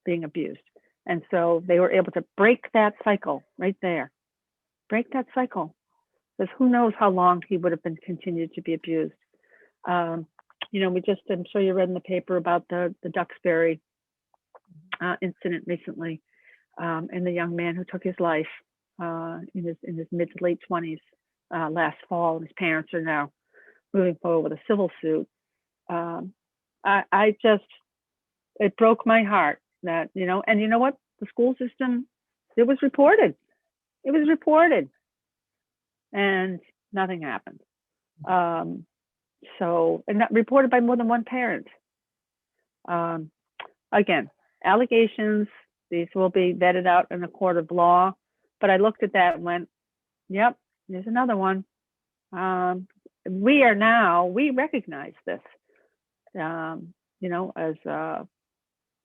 being abused. And so they were able to break that cycle right there. Break that cycle. Because who knows how long he would have been continued to be abused. You know, I'm sure you read in the paper about the Duxbury incident recently, and the young man who took his life in his mid to late 20s last fall, and his parents are now moving forward with a civil suit. It broke my heart that, you know, and you know what? The school system, it was reported, and nothing happened. So, and not reported by more than one parent. again, allegations, these will be vetted out in a court of law. But I looked at that and went, yep, there's another one. We recognize this, as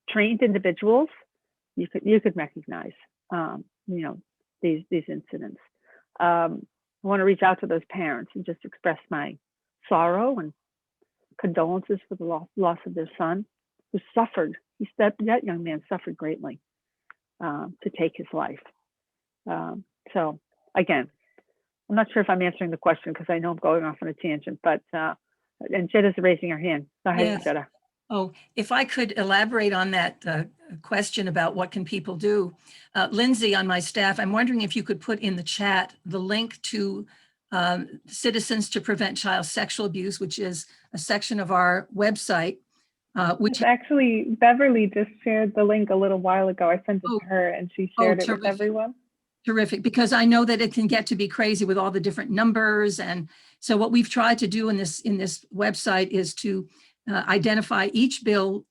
trained individuals, you could recognize, these incidents. I want to reach out to those parents and just express my sorrow and condolences for the loss of their son, who suffered. That young man suffered greatly to take his life. So again, I'm not sure if I'm answering the question because I know I'm going off on a tangent, but and Jetta's raising her hand. Go ahead, Yes. Jetta. Oh, if I could elaborate on that question about what can people do. Lindsay on my staff, I'm wondering if you could put in the chat the link to Citizens to Prevent Child Sexual Abuse, which is a section of our website, which Actually, Beverly just shared the link a little while ago. I sent it to her and she shared it with terrific. everyone. Terrific, because I know that it can get to be crazy with all the different numbers. And so what we've tried to do in this website is to identify each bill,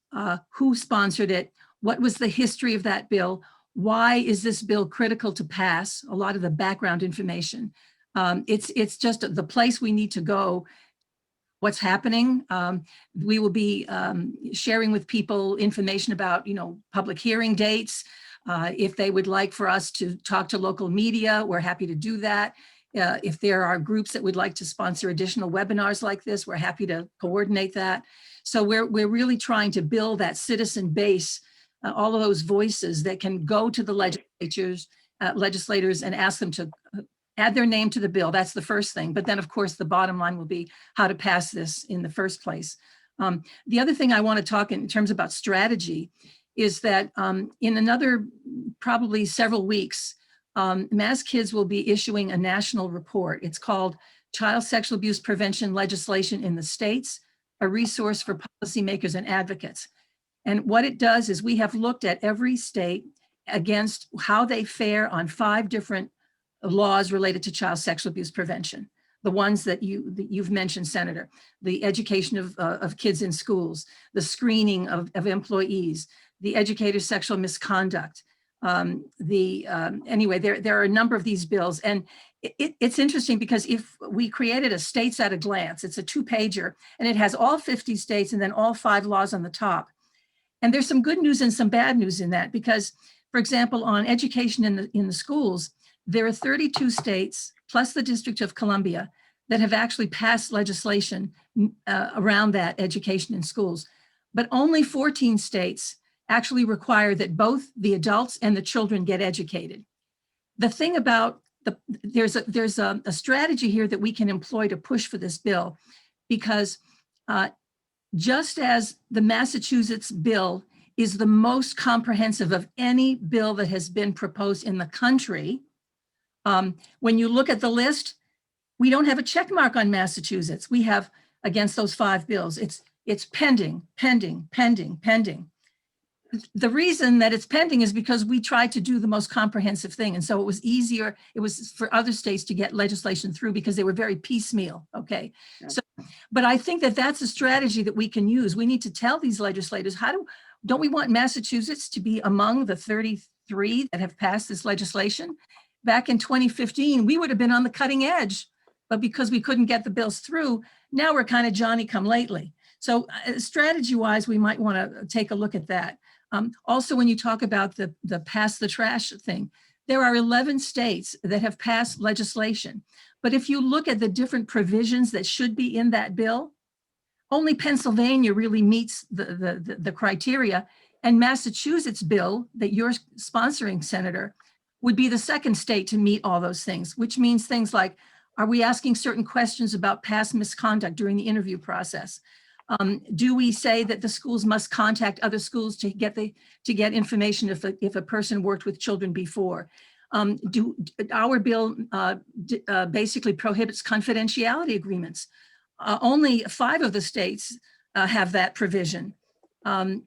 who sponsored it, what was the history of that bill, why is this bill critical to pass, a lot of the background information. It's just the place we need to go, what's happening. We will be sharing with people information about, public hearing dates. If they would like for us to talk to local media, we're happy to do that. If there are groups that would like to sponsor additional webinars like this, we're happy to coordinate that. So we're really trying to build that citizen base, all of those voices that can go to the legislators and ask them to add their name to the bill. That's the first thing. But then, of course, the bottom line will be how to pass this in the first place. The other thing I want to talk in terms about strategy is that in another probably several weeks, MassKids will be issuing a national report. It's called Child Sexual Abuse Prevention Legislation in the States, a resource for policymakers and advocates. And what it does is we have looked at every state against how they fare on 5 different laws related to child sexual abuse prevention. The ones that you've mentioned, Senator, the education of kids in schools, the screening of employees, the educator sexual misconduct. Anyway, there are a number of these bills, and it's interesting because if we created a states at a glance, it's a 2-pager, and it has all 50 states and then all 5 laws on the top. And there's some good news and some bad news in that, because, for example, on education in the schools, there are 32 states plus the District of Columbia that have actually passed legislation around that education in schools, but only 14 states actually require that both the adults and the children get educated. The thing about there's a strategy here that we can employ to push for this bill, because just as the Massachusetts bill is the most comprehensive of any bill that has been proposed in the country, when you look at the list, we don't have a check mark on Massachusetts. We have against those 5 bills. It's pending, pending, pending, pending. The reason that it's pending is because we tried to do the most comprehensive thing. And so it was easier. It was for other states to get legislation through because they were very piecemeal. Okay. Yeah. So, but I think that that's a strategy that we can use. We need to tell these legislators, don't we want Massachusetts to be among the 33 that have passed this legislation? Back in 2015, we would have been on the cutting edge, but because we couldn't get the bills through, now we're kind of Johnny come lately. So strategy wise, we might want to take a look at that. Also, when you talk about the pass the trash thing, there are 11 states that have passed legislation. But if you look at the different provisions that should be in that bill, only Pennsylvania really meets the criteria. And Massachusetts bill that you're sponsoring, Senator, would be the second state to meet all those things, which means things like, are we asking certain questions about past misconduct during the interview process? Do we say that the schools must contact other schools to get information if a person worked with children before? Our bill basically prohibits confidentiality agreements. Only 5 of the states have that provision. So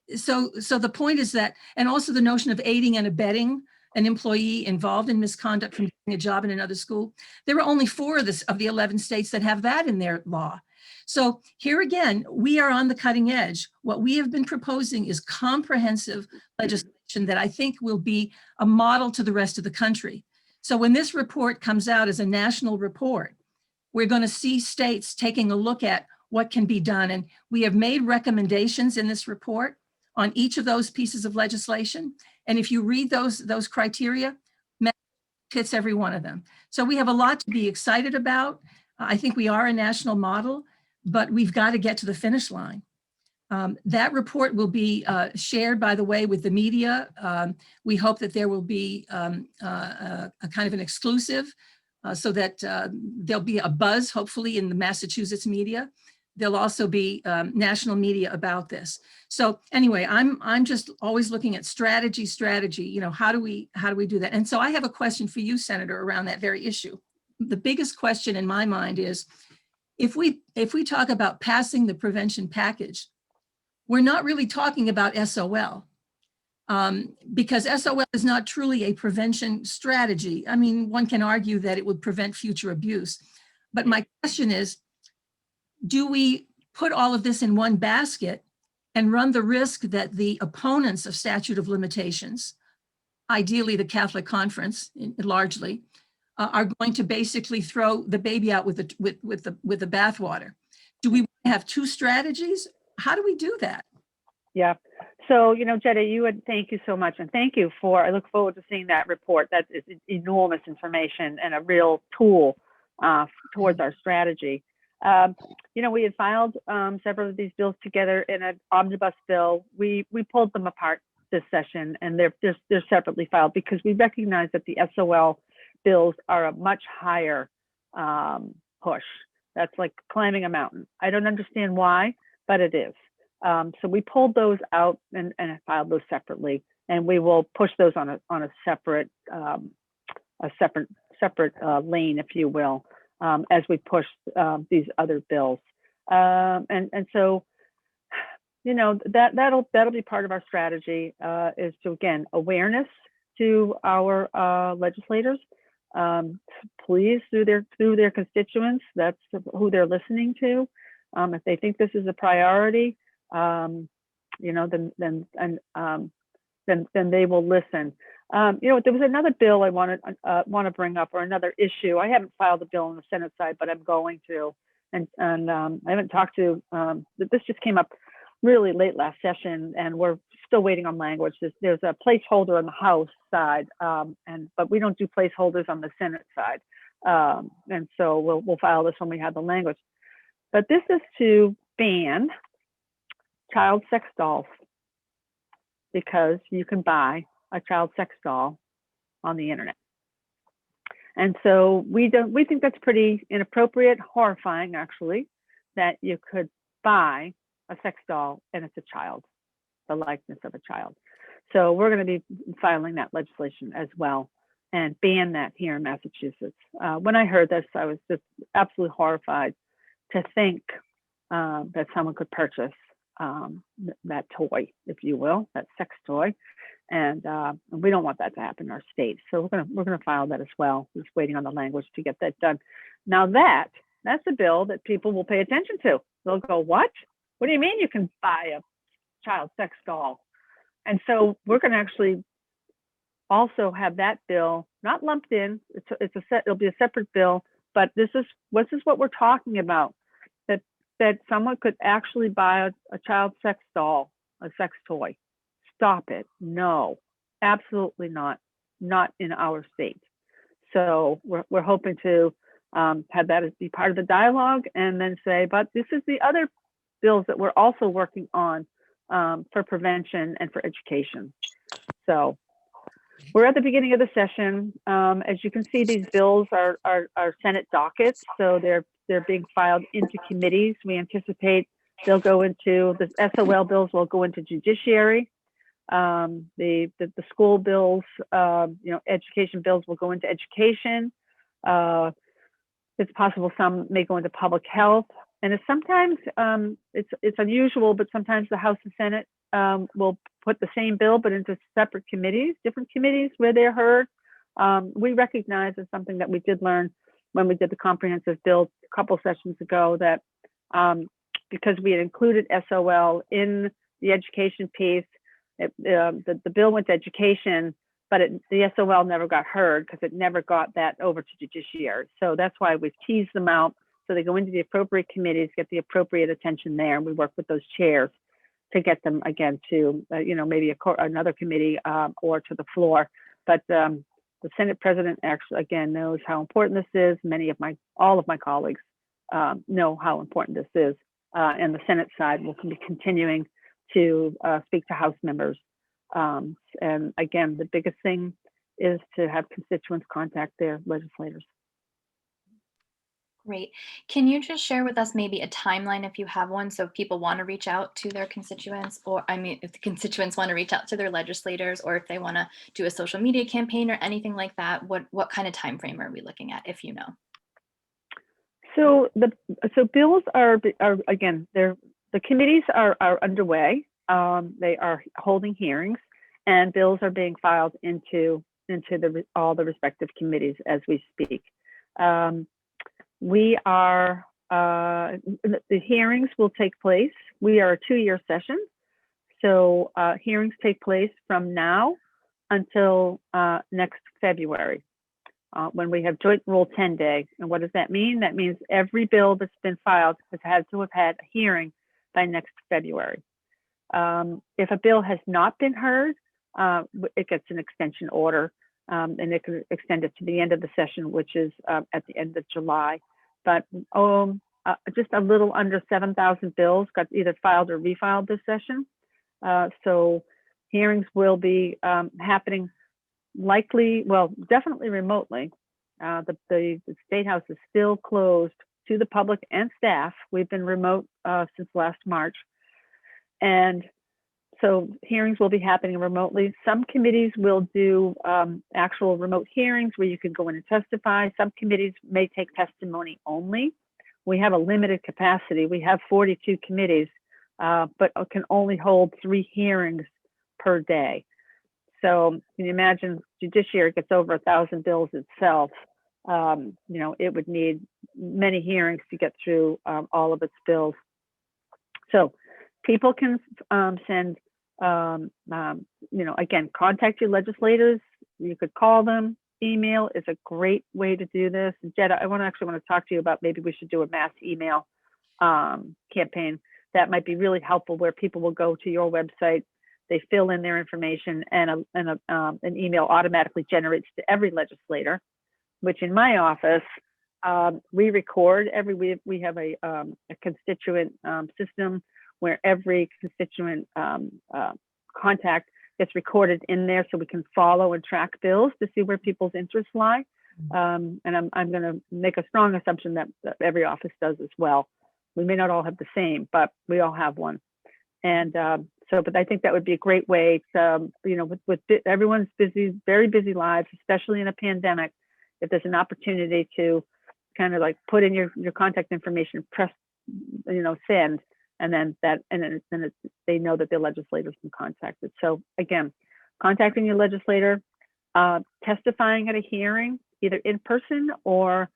the point is that, and also the notion of aiding and abetting an employee involved in misconduct from doing a job in another school. There are only 4 of the 11 states that have that in their law. So here again, we are on the cutting edge. What we have been proposing is comprehensive legislation that I think will be a model to the rest of the country. So when this report comes out as a national report, we're going to see states taking a look at what can be done. And we have made recommendations in this report on each of those pieces of legislation. And if you read those criteria, hits every one of them. So we have a lot to be excited about. I think we are a national model, but we've got to get to the finish line. That report will be shared, by the way, with the media. We hope that there will be a kind of an exclusive so that there'll be a buzz, hopefully, in the Massachusetts media. There'll also be national media about this. So anyway, I'm just always looking at strategy. You know, how do we do that? And so I have a question for you, Senator, around that very issue. The biggest question in my mind is, if we talk about passing the prevention package, we're not really talking about SOL, because SOL is not truly a prevention strategy. I mean, one can argue that it would prevent future abuse. But my question is, do we put all of this in one basket and run the risk that the opponents of statute of limitations, ideally the Catholic Conference largely, are going to basically throw the baby out with the bathwater? Do we have two strategies? How do we do that? Yeah. So, you know, Jetta, thank you so much. And thank you I look forward to seeing that report. That is enormous information and a real tool towards our strategy. You know, we had filed several of these bills together in an omnibus bill. We pulled them apart this session, and they're separately filed because we recognize that the SOL bills are a much higher push. That's like climbing a mountain. I don't understand why, but it is. So we pulled those out and filed those separately, and we will push those on a separate lane, if you will, as we push these other bills. And so, you know, that'll be part of our strategy, is to, again, awareness to our legislators. Please, through their constituents, that's who they're listening to. If they think this is a priority, you know, then they will listen. You know, there was another bill I want to bring up, or another issue. I haven't filed a bill on the Senate side, but I'm going to. And I haven't talked to. This just came up really late last session, and we're still waiting on language. There's a placeholder on the House side, but we don't do placeholders on the Senate side. And so we'll file this when we have the language. But this is to ban child sex dolls, because you can buy a child sex doll on the internet. And so we think that's pretty inappropriate, horrifying actually, that you could buy a sex doll and it's a child, the likeness of a child. So we're going to be filing that legislation as well and ban that here in Massachusetts. When I heard this, I was just absolutely horrified to think that someone could purchase that toy, if you will, that sex toy. And we don't want that to happen in our state. So we're gonna file that as well. Just waiting on the language to get that done. Now that's a bill that people will pay attention to. They'll go, what? What do you mean you can buy a child sex doll? And so we're gonna actually also have that bill not lumped in. It'll be a separate bill, but this is what we're talking about. That someone could actually buy a child sex doll, a sex toy. Stop it. No, absolutely not. Not in our state. So we're hoping to have that as be part of the dialogue, and then say, but this is the other bills that we're also working on for prevention and for education. So we're at the beginning of the session. As you can see, these bills are Senate dockets, so they're being filed into committees. We anticipate they'll go into the SOL bills will go into judiciary. The school bills, you know, education bills will go into education. It's possible some may go into public health, and it's sometimes it's unusual, but sometimes the House and Senate will put the same bill but into separate committees, different committees where they're heard. We recognize as something that we did learn when we did the comprehensive bill a couple sessions ago, that because we had included SOL in the education piece. The bill went to education, but the SOL never got heard because it never got that over to judiciary. So that's why we've teased them out. So they go into the appropriate committees, get the appropriate attention there, and we work with those chairs to get them again to, maybe another committee or to the floor. But the Senate president actually, again, knows how important this is. All of my colleagues know how important this is. And the Senate side will be continuing to speak to House members. And again, the biggest thing is to have constituents contact their legislators. Great. Can you just share with us maybe a timeline if you have one? So if people want to reach out to their constituents, or if the constituents want to reach out to their legislators, or if they want to do a social media campaign or anything like that, what kind of time frame are we looking at, if you know? So bills are again, the committees are underway. They are holding hearings, and bills are being filed into all the respective committees as we speak. We are, the hearings will take place. We are a 2-year session. So hearings take place from now until next February, when we have joint rule 10 day. And what does that mean? That means every bill that's been filed has had to have had a hearing by next February. If a bill has not been heard, it gets an extension order. And it can extend it to the end of the session, which is at the end of July. But just a little under 7,000 bills got either filed or refiled this session. So hearings will be happening definitely remotely. The State House is still closed to the public and staff. We've been remote since last March. And so hearings will be happening remotely. Some committees will do actual remote hearings where you can go in and testify. Some committees may take testimony only. We have a limited capacity. We have 42 committees, but can only hold 3 hearings per day. So can you imagine judiciary gets over 1,000 bills itself. It would need many hearings to get through all of its bills. So people can send again, contact your legislators. You could call them. Email is a great way to do this. And Jetta, I want to talk to you about maybe we should do a mass email campaign. That might be really helpful, where people will go to your website, they fill in their information, and an email automatically generates to every legislator. Which in my office, we record we have a constituent system where every constituent contact gets recorded in there, so we can follow and track bills to see where people's interests lie. And I'm going to make a strong assumption that every office does as well. We may not all have the same, but we all have one. And but I think that would be a great way to, with everyone's very busy lives, especially in a pandemic, if there's an opportunity to kind of like put in your contact information, press, send, and then they know that their legislators can contact it. So again, contacting your legislator, testifying at a hearing, either in person or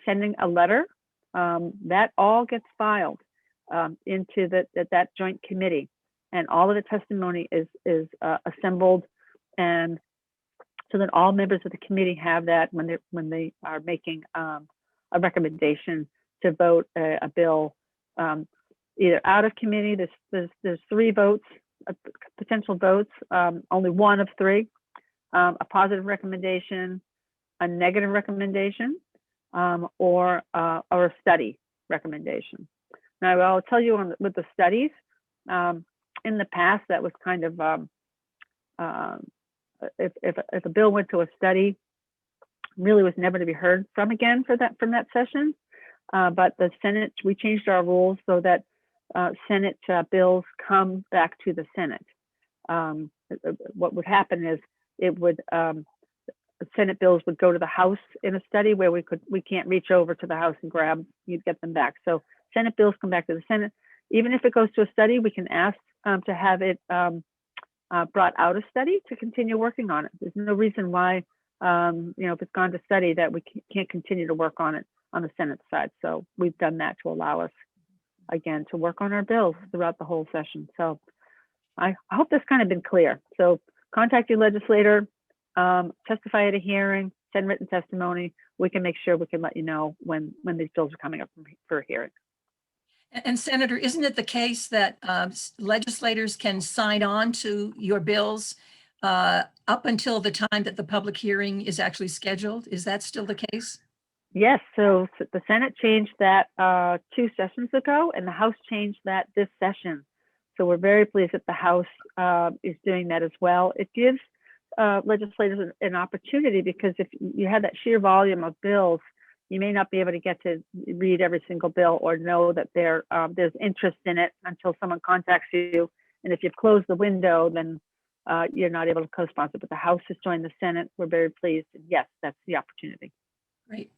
sending a letter, that all gets filed into that joint committee, and all of the testimony is assembled, and so that all members of the committee have that when they are making a recommendation to vote a bill either out of committee. There's 3 votes, potential votes, only 1 of 3, a positive recommendation, a negative recommendation, or a study recommendation. Now, I'll tell you with the studies, in the past, that was kind of, if a bill went to a study, really was never to be heard from again from that session. But the Senate, we changed our rules so that Senate bills come back to the Senate. What would happen is Senate bills would go to the House in a study where we can't reach over to the House and grab, you'd get them back. So Senate bills come back to the Senate. Even if it goes to a study, we can ask to have it brought out of study to continue working on it. There's no reason why, if it's gone to study, that we can't continue to work on it on the Senate side. So we've done that to allow us, again, to work on our bills throughout the whole session. So I hope this kind of been clear. So contact your legislator, testify at a hearing, send written testimony. We can make sure we can let you know when these bills are coming up for a hearing. And Senator, isn't it the case that legislators can sign on to your bills up until the time that the public hearing is actually scheduled? Is that still the case? Yes, so the Senate changed that 2 sessions ago, and the House changed that this session. So we're very pleased that the House is doing that as well. It gives legislators an opportunity, because if you have that sheer volume of bills, you may not be able to get to read every single bill or know that there's interest in it until someone contacts you. And if you've closed the window, then you're not able to co-sponsor. But the House has joined the Senate. We're very pleased. And yes, that's the opportunity. Great.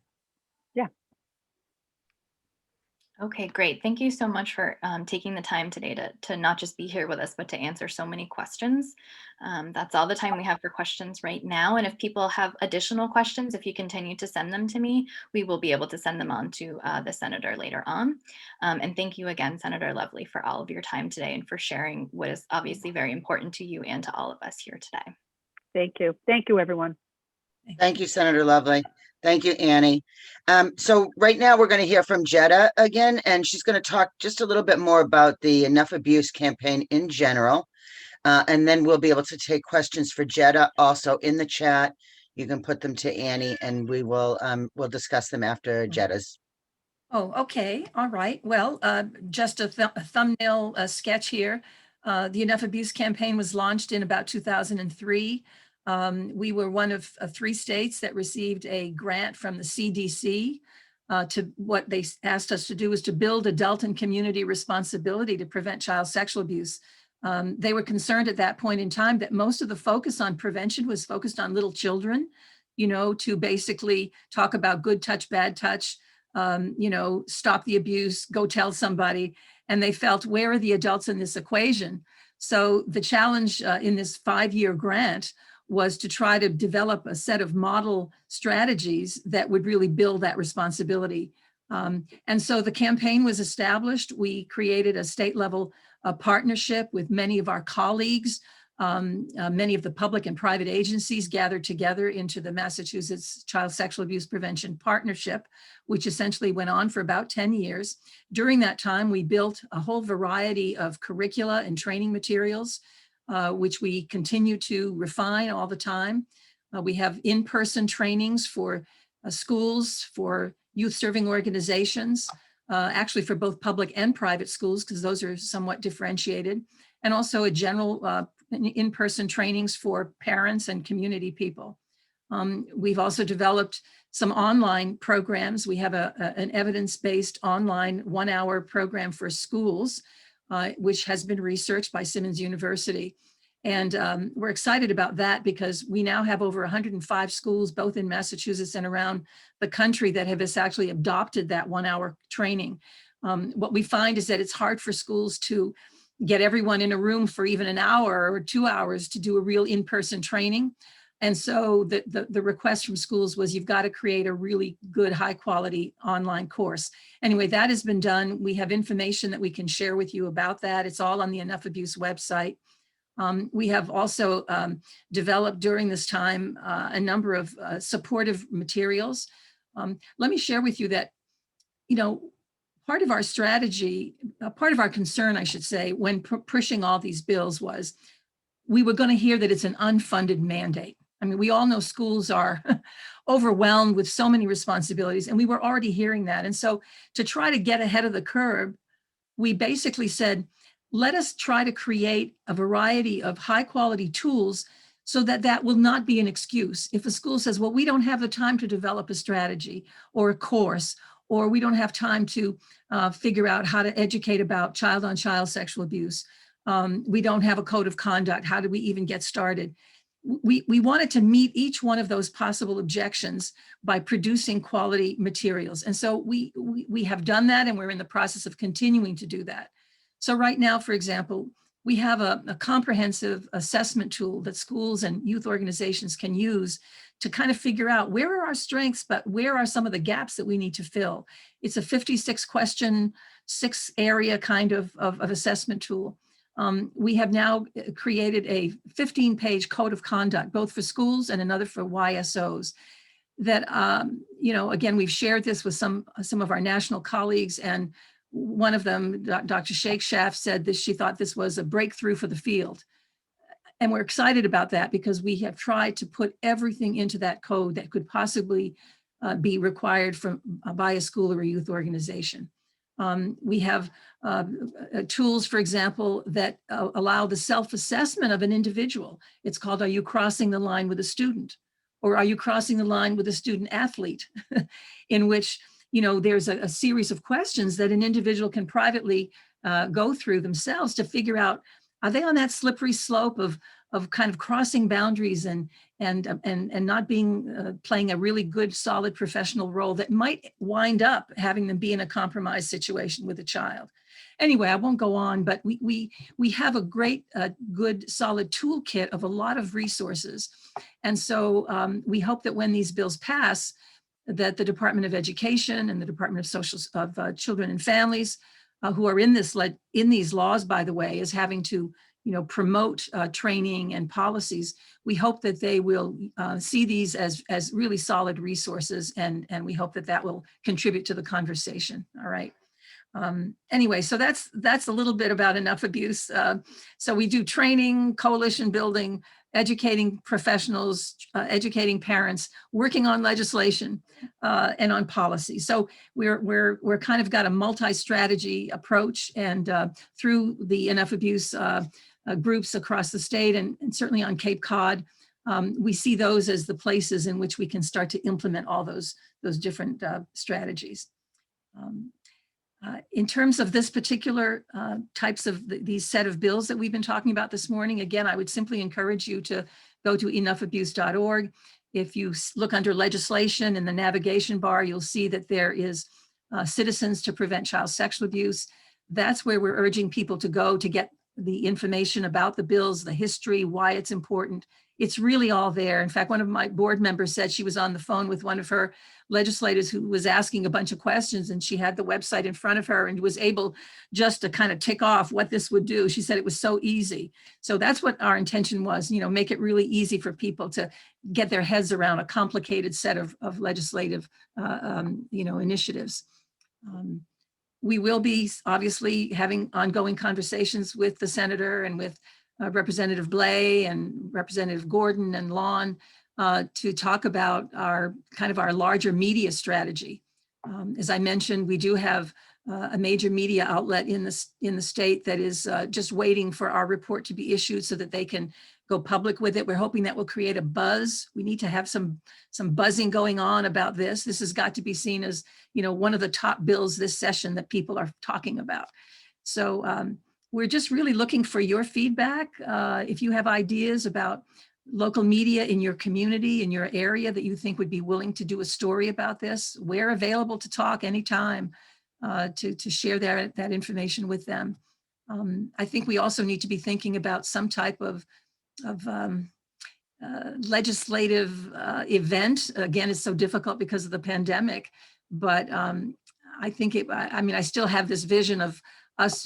Okay, great. Thank you so much for taking the time today to not just be here with us, but to answer so many questions. That's all the time we have for questions right now. And if people have additional questions, if you continue to send them to me, we will be able to send them on to the senator later on. And thank you again, Senator Lovely, for all of your time today and for sharing what is obviously very important to you and to all of us here today. Thank you. Thank you, everyone. Thank you, Senator Lovely. Thank you, Annie. So right now we're going to hear from Jetta again, and she's going to talk just a little bit more about the Enough Abuse campaign in general. And then we'll be able to take questions for Jetta also in the chat. You can put them to Annie, and we'll discuss them after Jetta's. Oh, okay. All right. Well, just a thumbnail sketch here. The Enough Abuse campaign was launched in about 2003. We were one of 3 states that received a grant from the CDC. To what they asked us to do is to build adult and community responsibility to prevent child sexual abuse. They were concerned at that point in time that most of the focus on prevention was focused on little children, to basically talk about good touch, bad touch, stop the abuse, go tell somebody. And they felt, where are the adults in this equation? So the challenge in this 5-year grant was to try to develop a set of model strategies that would really build that responsibility. And so the campaign was established. We created a state level partnership with many of our colleagues. Many of the public and private agencies gathered together into the Massachusetts Child Sexual Abuse Prevention Partnership, which essentially went on for about 10 years. During that time, we built a whole variety of curricula and training materials, which we continue to refine all the time. We have in-person trainings for schools, for youth serving organizations, actually for both public and private schools, because those are somewhat differentiated, and also a general in-person trainings for parents and community people. We've also developed some online programs. We have an evidence-based online 1-hour program for schools, which has been researched by Simmons University. And we're excited about that because we now have over 105 schools, both in Massachusetts and around the country, that have actually adopted that 1-hour training. What we find is that it's hard for schools to get everyone in a room for even an hour or 2 hours to do a real in-person training. And so the request from schools was, you've got to create a really good, high quality online course. Anyway, that has been done. We have information that we can share with you about that. It's all on the Enough Abuse website. We have also developed during this time a number of supportive materials. Let me share with you that, part of our strategy, part of our concern, I should say, when pushing all these bills was we were going to hear that it's an unfunded mandate. I mean, we all know schools are overwhelmed with so many responsibilities, and we were already hearing that. And so to try to get ahead of the curve, we basically said, let us try to create a variety of high quality tools so that that will not be an excuse. If a school says, well, we don't have the time to develop a strategy or a course, or we don't have time to figure out how to educate about child-on-child sexual abuse. We don't have a code of conduct. How do we even get started? We wanted to meet each one of those possible objections by producing quality materials. And so we have done that, and we're in the process of continuing to do that. So right now, for example, we have a comprehensive assessment tool that schools and youth organizations can use to kind of figure out where are our strengths, but where are some of the gaps that we need to fill. It's a 56 question, 6 area kind of assessment tool. We have now created a 15-page code of conduct, both for schools and another for YSOs. That, again, we've shared this with some of our national colleagues, and one of them, Dr. Shakeshaft, said that she thought this was a breakthrough for the field. And we're excited about that because we have tried to put everything into that code that could possibly be required by a school or a youth organization. We have tools, for example, that allow the self-assessment of an individual. It's called, are you crossing the line with a student? Or are you crossing the line with a student athlete? In which, there's a series of questions that an individual can privately go through themselves to figure out, are they on that slippery slope of kind of crossing boundaries and not being playing a really good, solid professional role that might wind up having them be in a compromised situation with a child. Anyway, I won't go on, but we have a great, good, solid toolkit of a lot of resources. And so we hope that when these bills pass, that the Department of Education and the Department of Children and Families, who are in these laws, by the way, is having to promote training and policies. We hope that they will see these as really solid resources, and we hope that will contribute to the conversation. All right. Anyway, so that's a little bit about enough abuse. So we do training, coalition building, educating professionals, educating parents, working on legislation and on policy. So we're kind of got a multi-strategy approach, and through the Enough Abuse groups across the state and certainly on Cape Cod, we see those as the places in which we can start to implement all those different strategies. In terms of this particular types of these set of bills that we've been talking about this morning, again, I would simply encourage you to go to enoughabuse.org. If you look under legislation in the navigation bar, you'll see that there is Citizens to Prevent Child Sexual Abuse. That's where we're urging people to go to get the information about the bills, the history, why it's important. It's really all there. In fact, one of my board members said she was on the phone with one of her legislators who was asking a bunch of questions, and she had the website in front of her and was able just to kind of tick off what this would do. She said it was so easy. So that's what our intention was, make it really easy for people to get their heads around a complicated set of legislative, initiatives. We will be obviously having ongoing conversations with the senator and with Representative Blais and Representative Gordon and Lawn to talk about our larger media strategy. As I mentioned, we do have a major media outlet in the state that is just waiting for our report to be issued so that they can go public with it. We're hoping that will create a buzz. We need to have some buzzing going on about this. This has got to be seen as, one of the top bills this session that people are talking about. So we're just really looking for your feedback. If you have ideas about local media in your community, in your area that you think would be willing to do a story about this, we're available to talk anytime to share that information with them. I think we also need to be thinking about some type of legislative event. Again, it's so difficult because of the pandemic, but I think I still have this vision of us,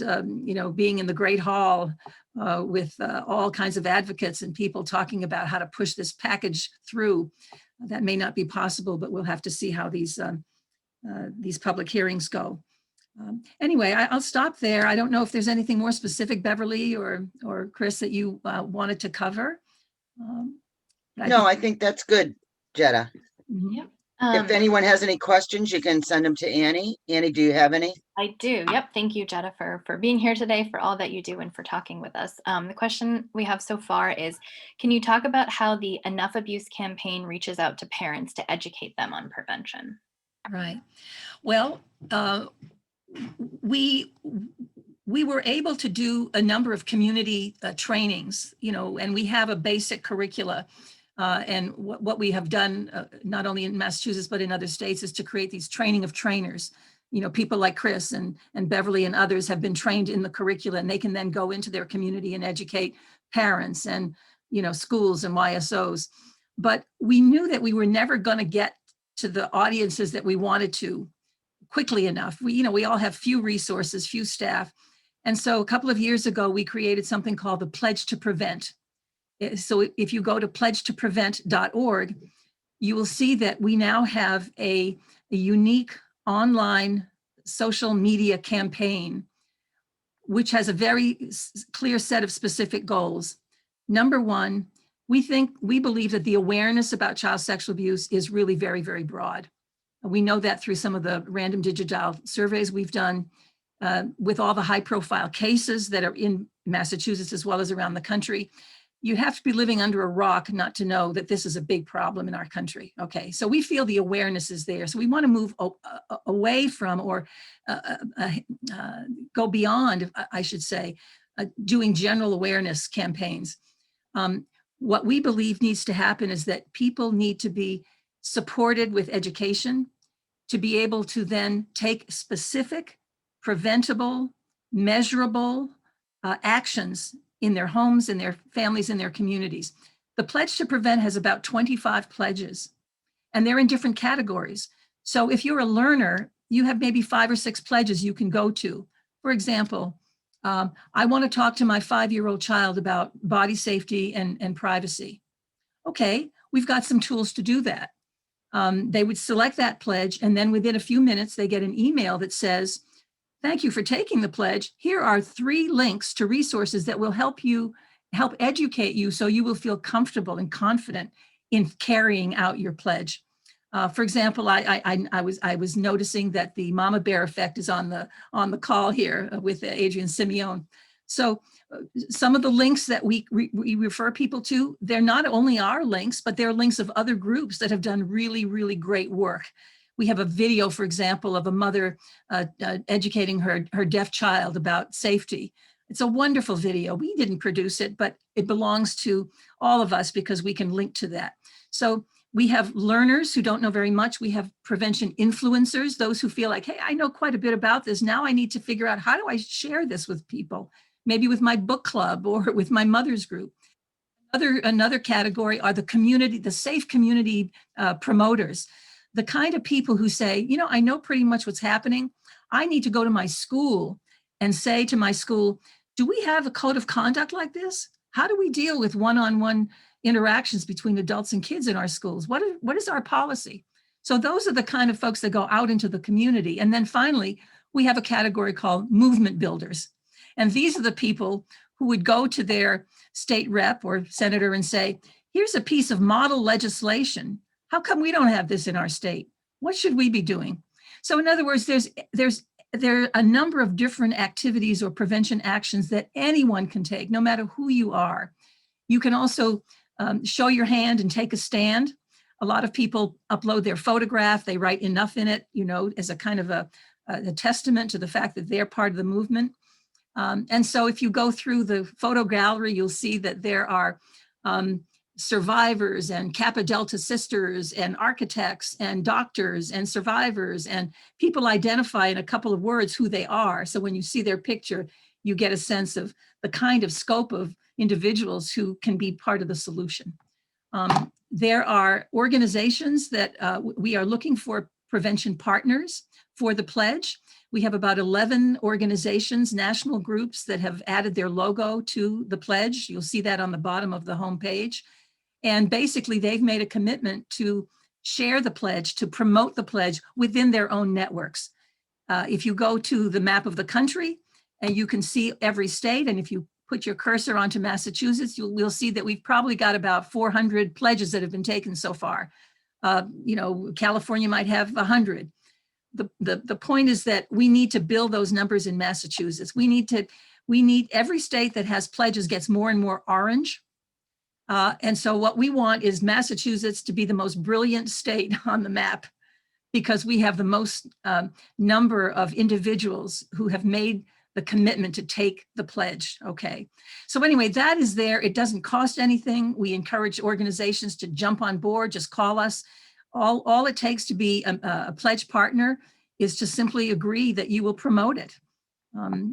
being in the Great Hall with all kinds of advocates and people talking about how to push this package through. That may not be possible, but we'll have to see how these public hearings go. Anyway, I'll stop there. I don't know if there's anything more specific, Beverly or Chris, that you wanted to cover. No, I think that's good, Jetta. Mhm. Yep. If anyone has any questions, you can send them to Annie. Annie, do you have any? I do. Yep. Thank you, Jetta, for being here today, for all that you do, and for talking with us. The question we have so far is, can you talk about how the Enough Abuse campaign reaches out to parents to educate them on prevention? Right. Well, we were able to do a number of community trainings, and we have a basic curricula. And what we have done, not only in Massachusetts, but in other states, is to create these training of trainers. People like Chris and Beverly and others have been trained in the curricula, and they can then go into their community and educate parents and, schools and YSOs. but we knew that we were never going to get to the audiences that we wanted to quickly enough. We all have few resources, few staff. And so a couple of years ago, we created something called the Pledge to Prevent. So if you go to pledgetoprevent.org, you will see that we now have a unique online social media campaign, which has a very clear set of specific goals. Number one, we believe that the awareness about child sexual abuse is really very, very broad. We know that through some of the random digital surveys we've done with all the high profile cases that are in Massachusetts as well as around the country. You have to be living under a rock not to know that this is a big problem in our country. Okay, so we feel the awareness is there. So we want to move away from or go beyond, I should say, doing general awareness campaigns. What we believe needs to happen is that people need to be supported with education to be able to then take specific, preventable, measurable actions in their homes, in their families, in their communities. The Pledge to Prevent has about 25 pledges, and they're in different categories. So if you're a learner, you have maybe 5 or 6 pledges you can go to. For example, I want to talk to my 5-year-old child about body safety and privacy. Okay, we've got some tools to do that. They would select that pledge, and then within a few minutes, they get an email that says, "Thank you for taking the pledge. Here are 3 links to resources that will help educate you so you will feel comfortable and confident in carrying out your pledge." For example, I was noticing that the Mama Bear Effect is on the call here with Adrienne Simeone. So some of the links that we refer people to, they're not only our links, but they're links of other groups that have done really, really great work. We have a video, for example, of a mother educating her deaf child about safety. It's a wonderful video. We didn't produce it, but it belongs to all of us because we can link to that. So we have learners who don't know very much. We have prevention influencers, those who feel like, hey, I know quite a bit about this. Now I need to figure out, how do I share this with people? Maybe with my book club or with my mother's group. Another category are the safe community promoters. The kind of people who say, I know pretty much what's happening. I need to go to my school and say to my school, do we have a code of conduct like this? How do we deal with one-on-one interactions between adults and kids in our schools? What is our policy? So those are the kind of folks that go out into the community. And then finally, we have a category called movement builders. And these are the people who would go to their state rep or senator and say, here's a piece of model legislation. How come we don't have this in our state? What should we be doing? So in other words, there are a number of different activities or prevention actions that anyone can take, no matter who you are. You can also show your hand and take a stand. A lot of people upload their photograph. They write enough in it, as a kind of a testament to the fact that they're part of the movement. And so if you go through the photo gallery, you'll see that there are survivors and Kappa Delta sisters and architects and doctors and survivors, and people identify in a couple of words who they are. So when you see their picture, you get a sense of the kind of scope of individuals who can be part of the solution. There are organizations that we are looking for prevention partners for the pledge. We have about 11 organizations, national groups that have added their logo to the pledge. You'll see that on the bottom of the homepage. And basically, they've made a commitment to share the pledge, to promote the pledge within their own networks. If you go to the map of the country, and you can see every state, and if you put your cursor onto Massachusetts, we'll see that we've probably got about 400 pledges that have been taken so far. California might have 100. The point is that we need to build those numbers in Massachusetts. We need every state that has pledges gets more and more orange. And so what we want is Massachusetts to be the most brilliant state on the map, because we have the most number of individuals who have made the commitment to take the pledge. Okay. So anyway, that is there. It doesn't cost anything. We encourage organizations to jump on board. Just call us. All it takes to be a pledge partner is to simply agree that you will promote it.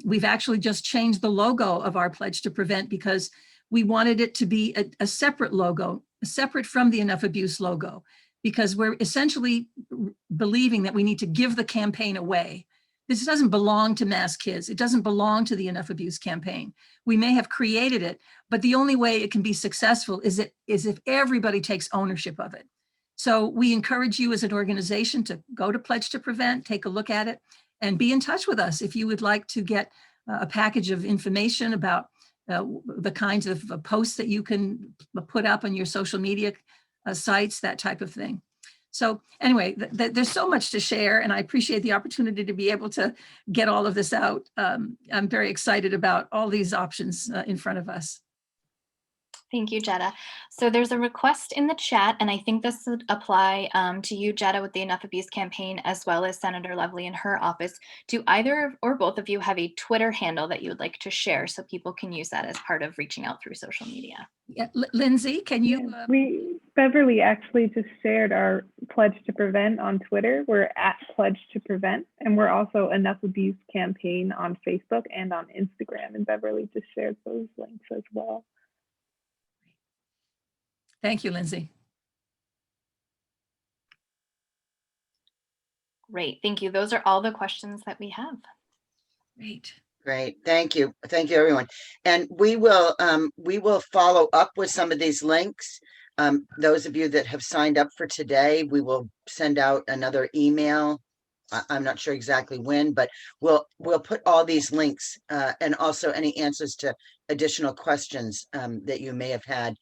We've actually just changed the logo of our Pledge to Prevent because we wanted it to be a separate logo separate from the Enough Abuse logo, because we're essentially believing that we need to give the campaign away. This doesn't belong to Mass Kids. It doesn't belong to the Enough Abuse campaign. We may have created it, but the only way it can be successful is if everybody takes ownership of it. So we encourage you as an organization to go to Pledge to Prevent, take a look at it, and be in touch with us if you would like to get a package of information about the kinds of posts that you can put up on your social media sites, that type of thing. So anyway, there's so much to share, and I appreciate the opportunity to be able to get all of this out. I'm very excited about all these options in front of us. Thank you, Jetta. So there's a request in the chat, and I think this would apply to you, Jetta, with the Enough Abuse campaign, as well as Senator Lovely in her office. Do either or both of you have a Twitter handle that you would like to share so people can use that as part of reaching out through social media? Yeah, Lindsay, can you? Beverly actually just shared our Pledge to Prevent on Twitter. We're at Pledge to Prevent, and we're also Enough Abuse campaign on Facebook and on Instagram. And Beverly just shared those links as well. Thank you, Lindsay. Great, thank you. Those are all the questions that we have. Great. Great, thank you, everyone. And we will follow up with some of these links. Those of you that have signed up for today, we will send out another email. I'm not sure exactly when, but we'll put all these links and also any answers to additional questions that you may have had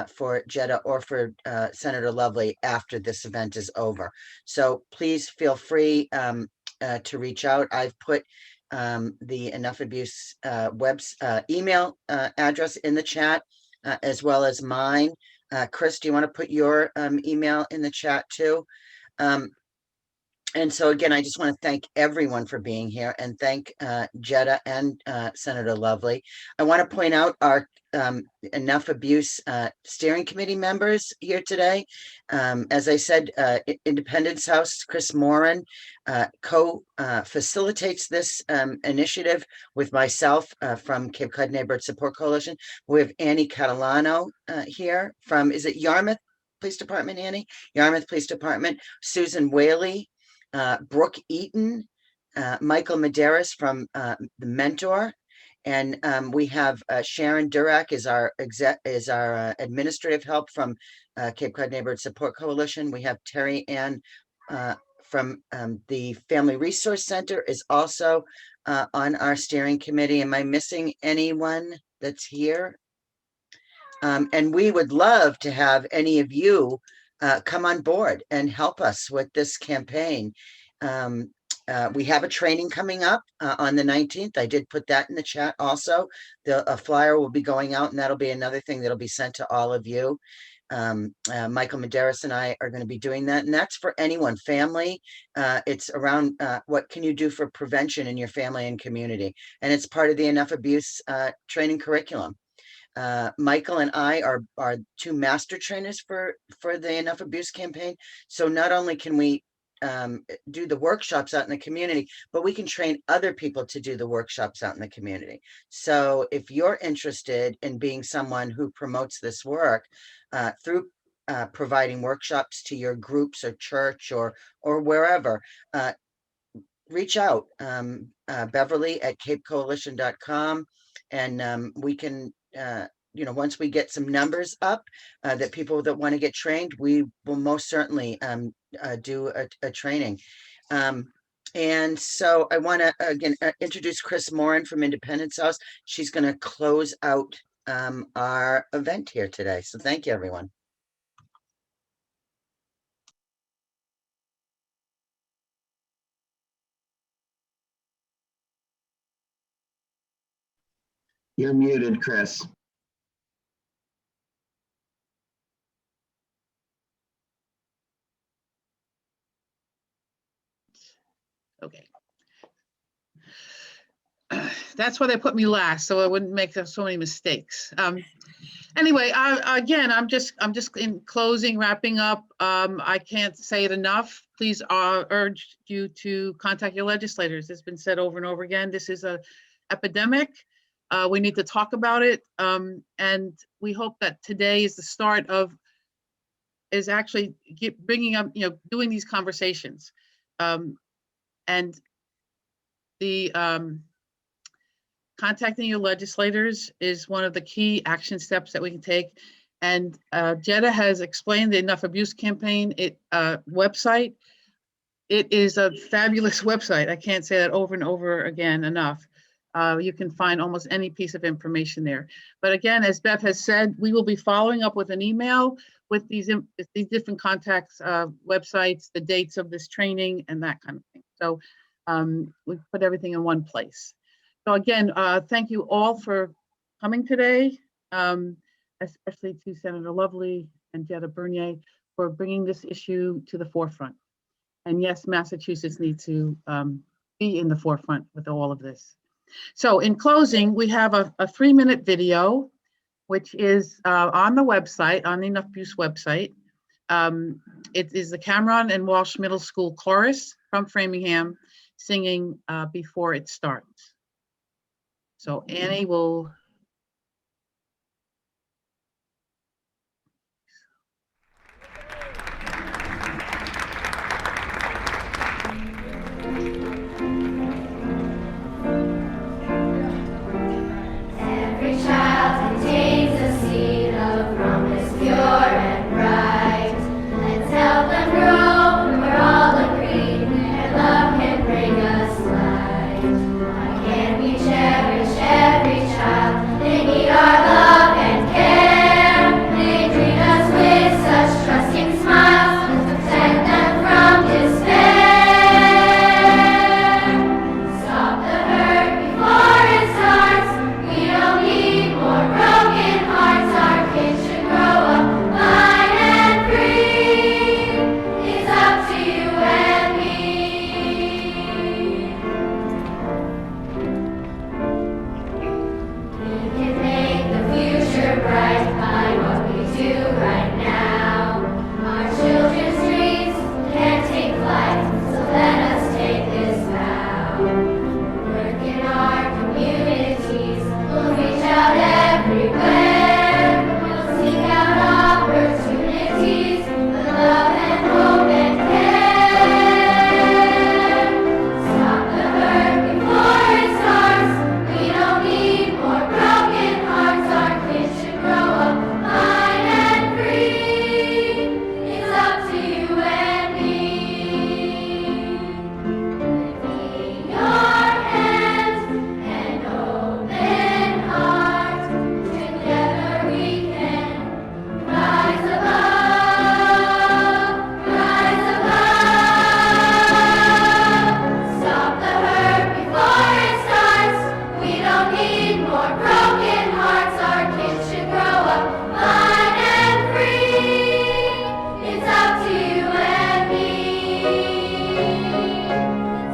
for Jetta or for Senator Lovely after this event is over. So please feel free to reach out. I've put the Enough Abuse email address in the chat, as well as mine. Chris, do you want to put your email in the chat too? And so again, I just want to thank everyone for being here and thank Jetta and Senator Lovely. I want to point out our Enough Abuse steering committee members here today. As I said, Independence House, Chris Moran co-facilitates this initiative with myself from Cape Cod Neighborhood Support Coalition. We have Annie Catalano here from, is it Yarmouth Police Department, Annie? Yarmouth Police Department. Susan Whaley, Brooke Eaton, Michael Medeiros from The Mentor, and we have Sharon Durak is our administrative help from Cape Cod Neighborhood Support Coalition. We have Terry Ann from the Family Resource Center is also on our steering committee. Am I missing anyone that's here? And we would love to have any of you come on board and help us with this campaign. We have a training coming up on the 19th. I did put that in the chat also. A flyer will be going out, and that'll be another thing that'll be sent to all of you. Michael Medeiros and I are going to be doing that, and that's for anyone, family. It's around what can you do for prevention in your family and community, and it's part of the Enough Abuse training curriculum. Michael and I are two master trainers for the Enough Abuse campaign. So not only can we do the workshops out in the community, but we can train other people to do the workshops out in the community. So if you're interested in being someone who promotes this work through providing workshops to your groups or church or wherever, reach out, Beverly at capecoalition.com, and we can once we get some numbers up that people that want to get trained, we will most certainly do a training. And so I want to again introduce Chris Moran from Independence House. She's going to close out our event here today. So thank you, everyone. You're muted, Chris. Okay. That's why they put me last, so I wouldn't make so many mistakes. Anyway, I'm just in closing, wrapping up. I can't say it enough. Please urge you to contact your legislators. It's been said over and over again. This is an epidemic. We need to talk about it. And we hope that today is the start of is actually bringing up, doing these conversations. And the contacting your legislators is one of the key action steps that we can take. And Jetta has explained the Enough Abuse campaign website. It is a fabulous website. I can't say that over and over again enough. You can find almost any piece of information there. But again, as Bev has said, we will be following up with an email with these different contacts, websites, the dates of this training, and that kind of thing. So we put everything in one place. So again, thank you all for coming today, especially to Senator Lovely and Jetta Bernier for bringing this issue to the forefront. And yes, Massachusetts needs to be in the forefront with all of this. So in closing, we have a 3-minute video, which is on the website, on the Enough Abuse website. It is the Cameron and Walsh Middle School Chorus from Framingham singing Before It Starts. So Annie will. Every child contains a seed of promise, pure and bright. Let's help them grow, we're all agreed, and love can bring us light. Why can't we cherish every child? They need our love and care. They treat us with such trusting smiles, to protect them from despair. Stop the hurt before it starts. We don't need more broken hearts. Our kids should grow up fine and free. It's up to you and me. We can make the future bright by what we do right now. Our children's dreams can't take flight, so let us take this vow. Work in our communities, we'll reach out everywhere. We'll seek out opportunities with love and hope and care. Stop the hurt before it starts. We don't need more broken hearts. Our kids should grow up fine and free. It's up to you and me. Lifting your hands and open heart. Together we can rise above, rise above. Stop the hurt before it starts. We don't need more broken hearts. Our kids should grow up fine and free. It's up to you and me.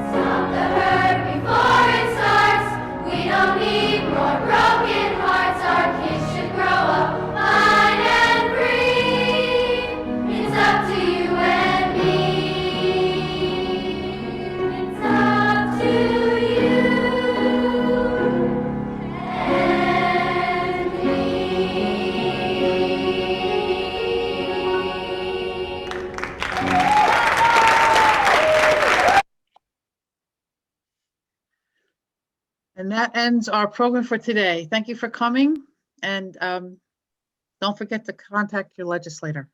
Stop the hurt before it starts. We don't need more broken hearts. Our kids should grow up fine and free. It's up to you and me. It's up to you and me. And that ends our program for today. Thank you for coming, and don't forget to contact your legislator.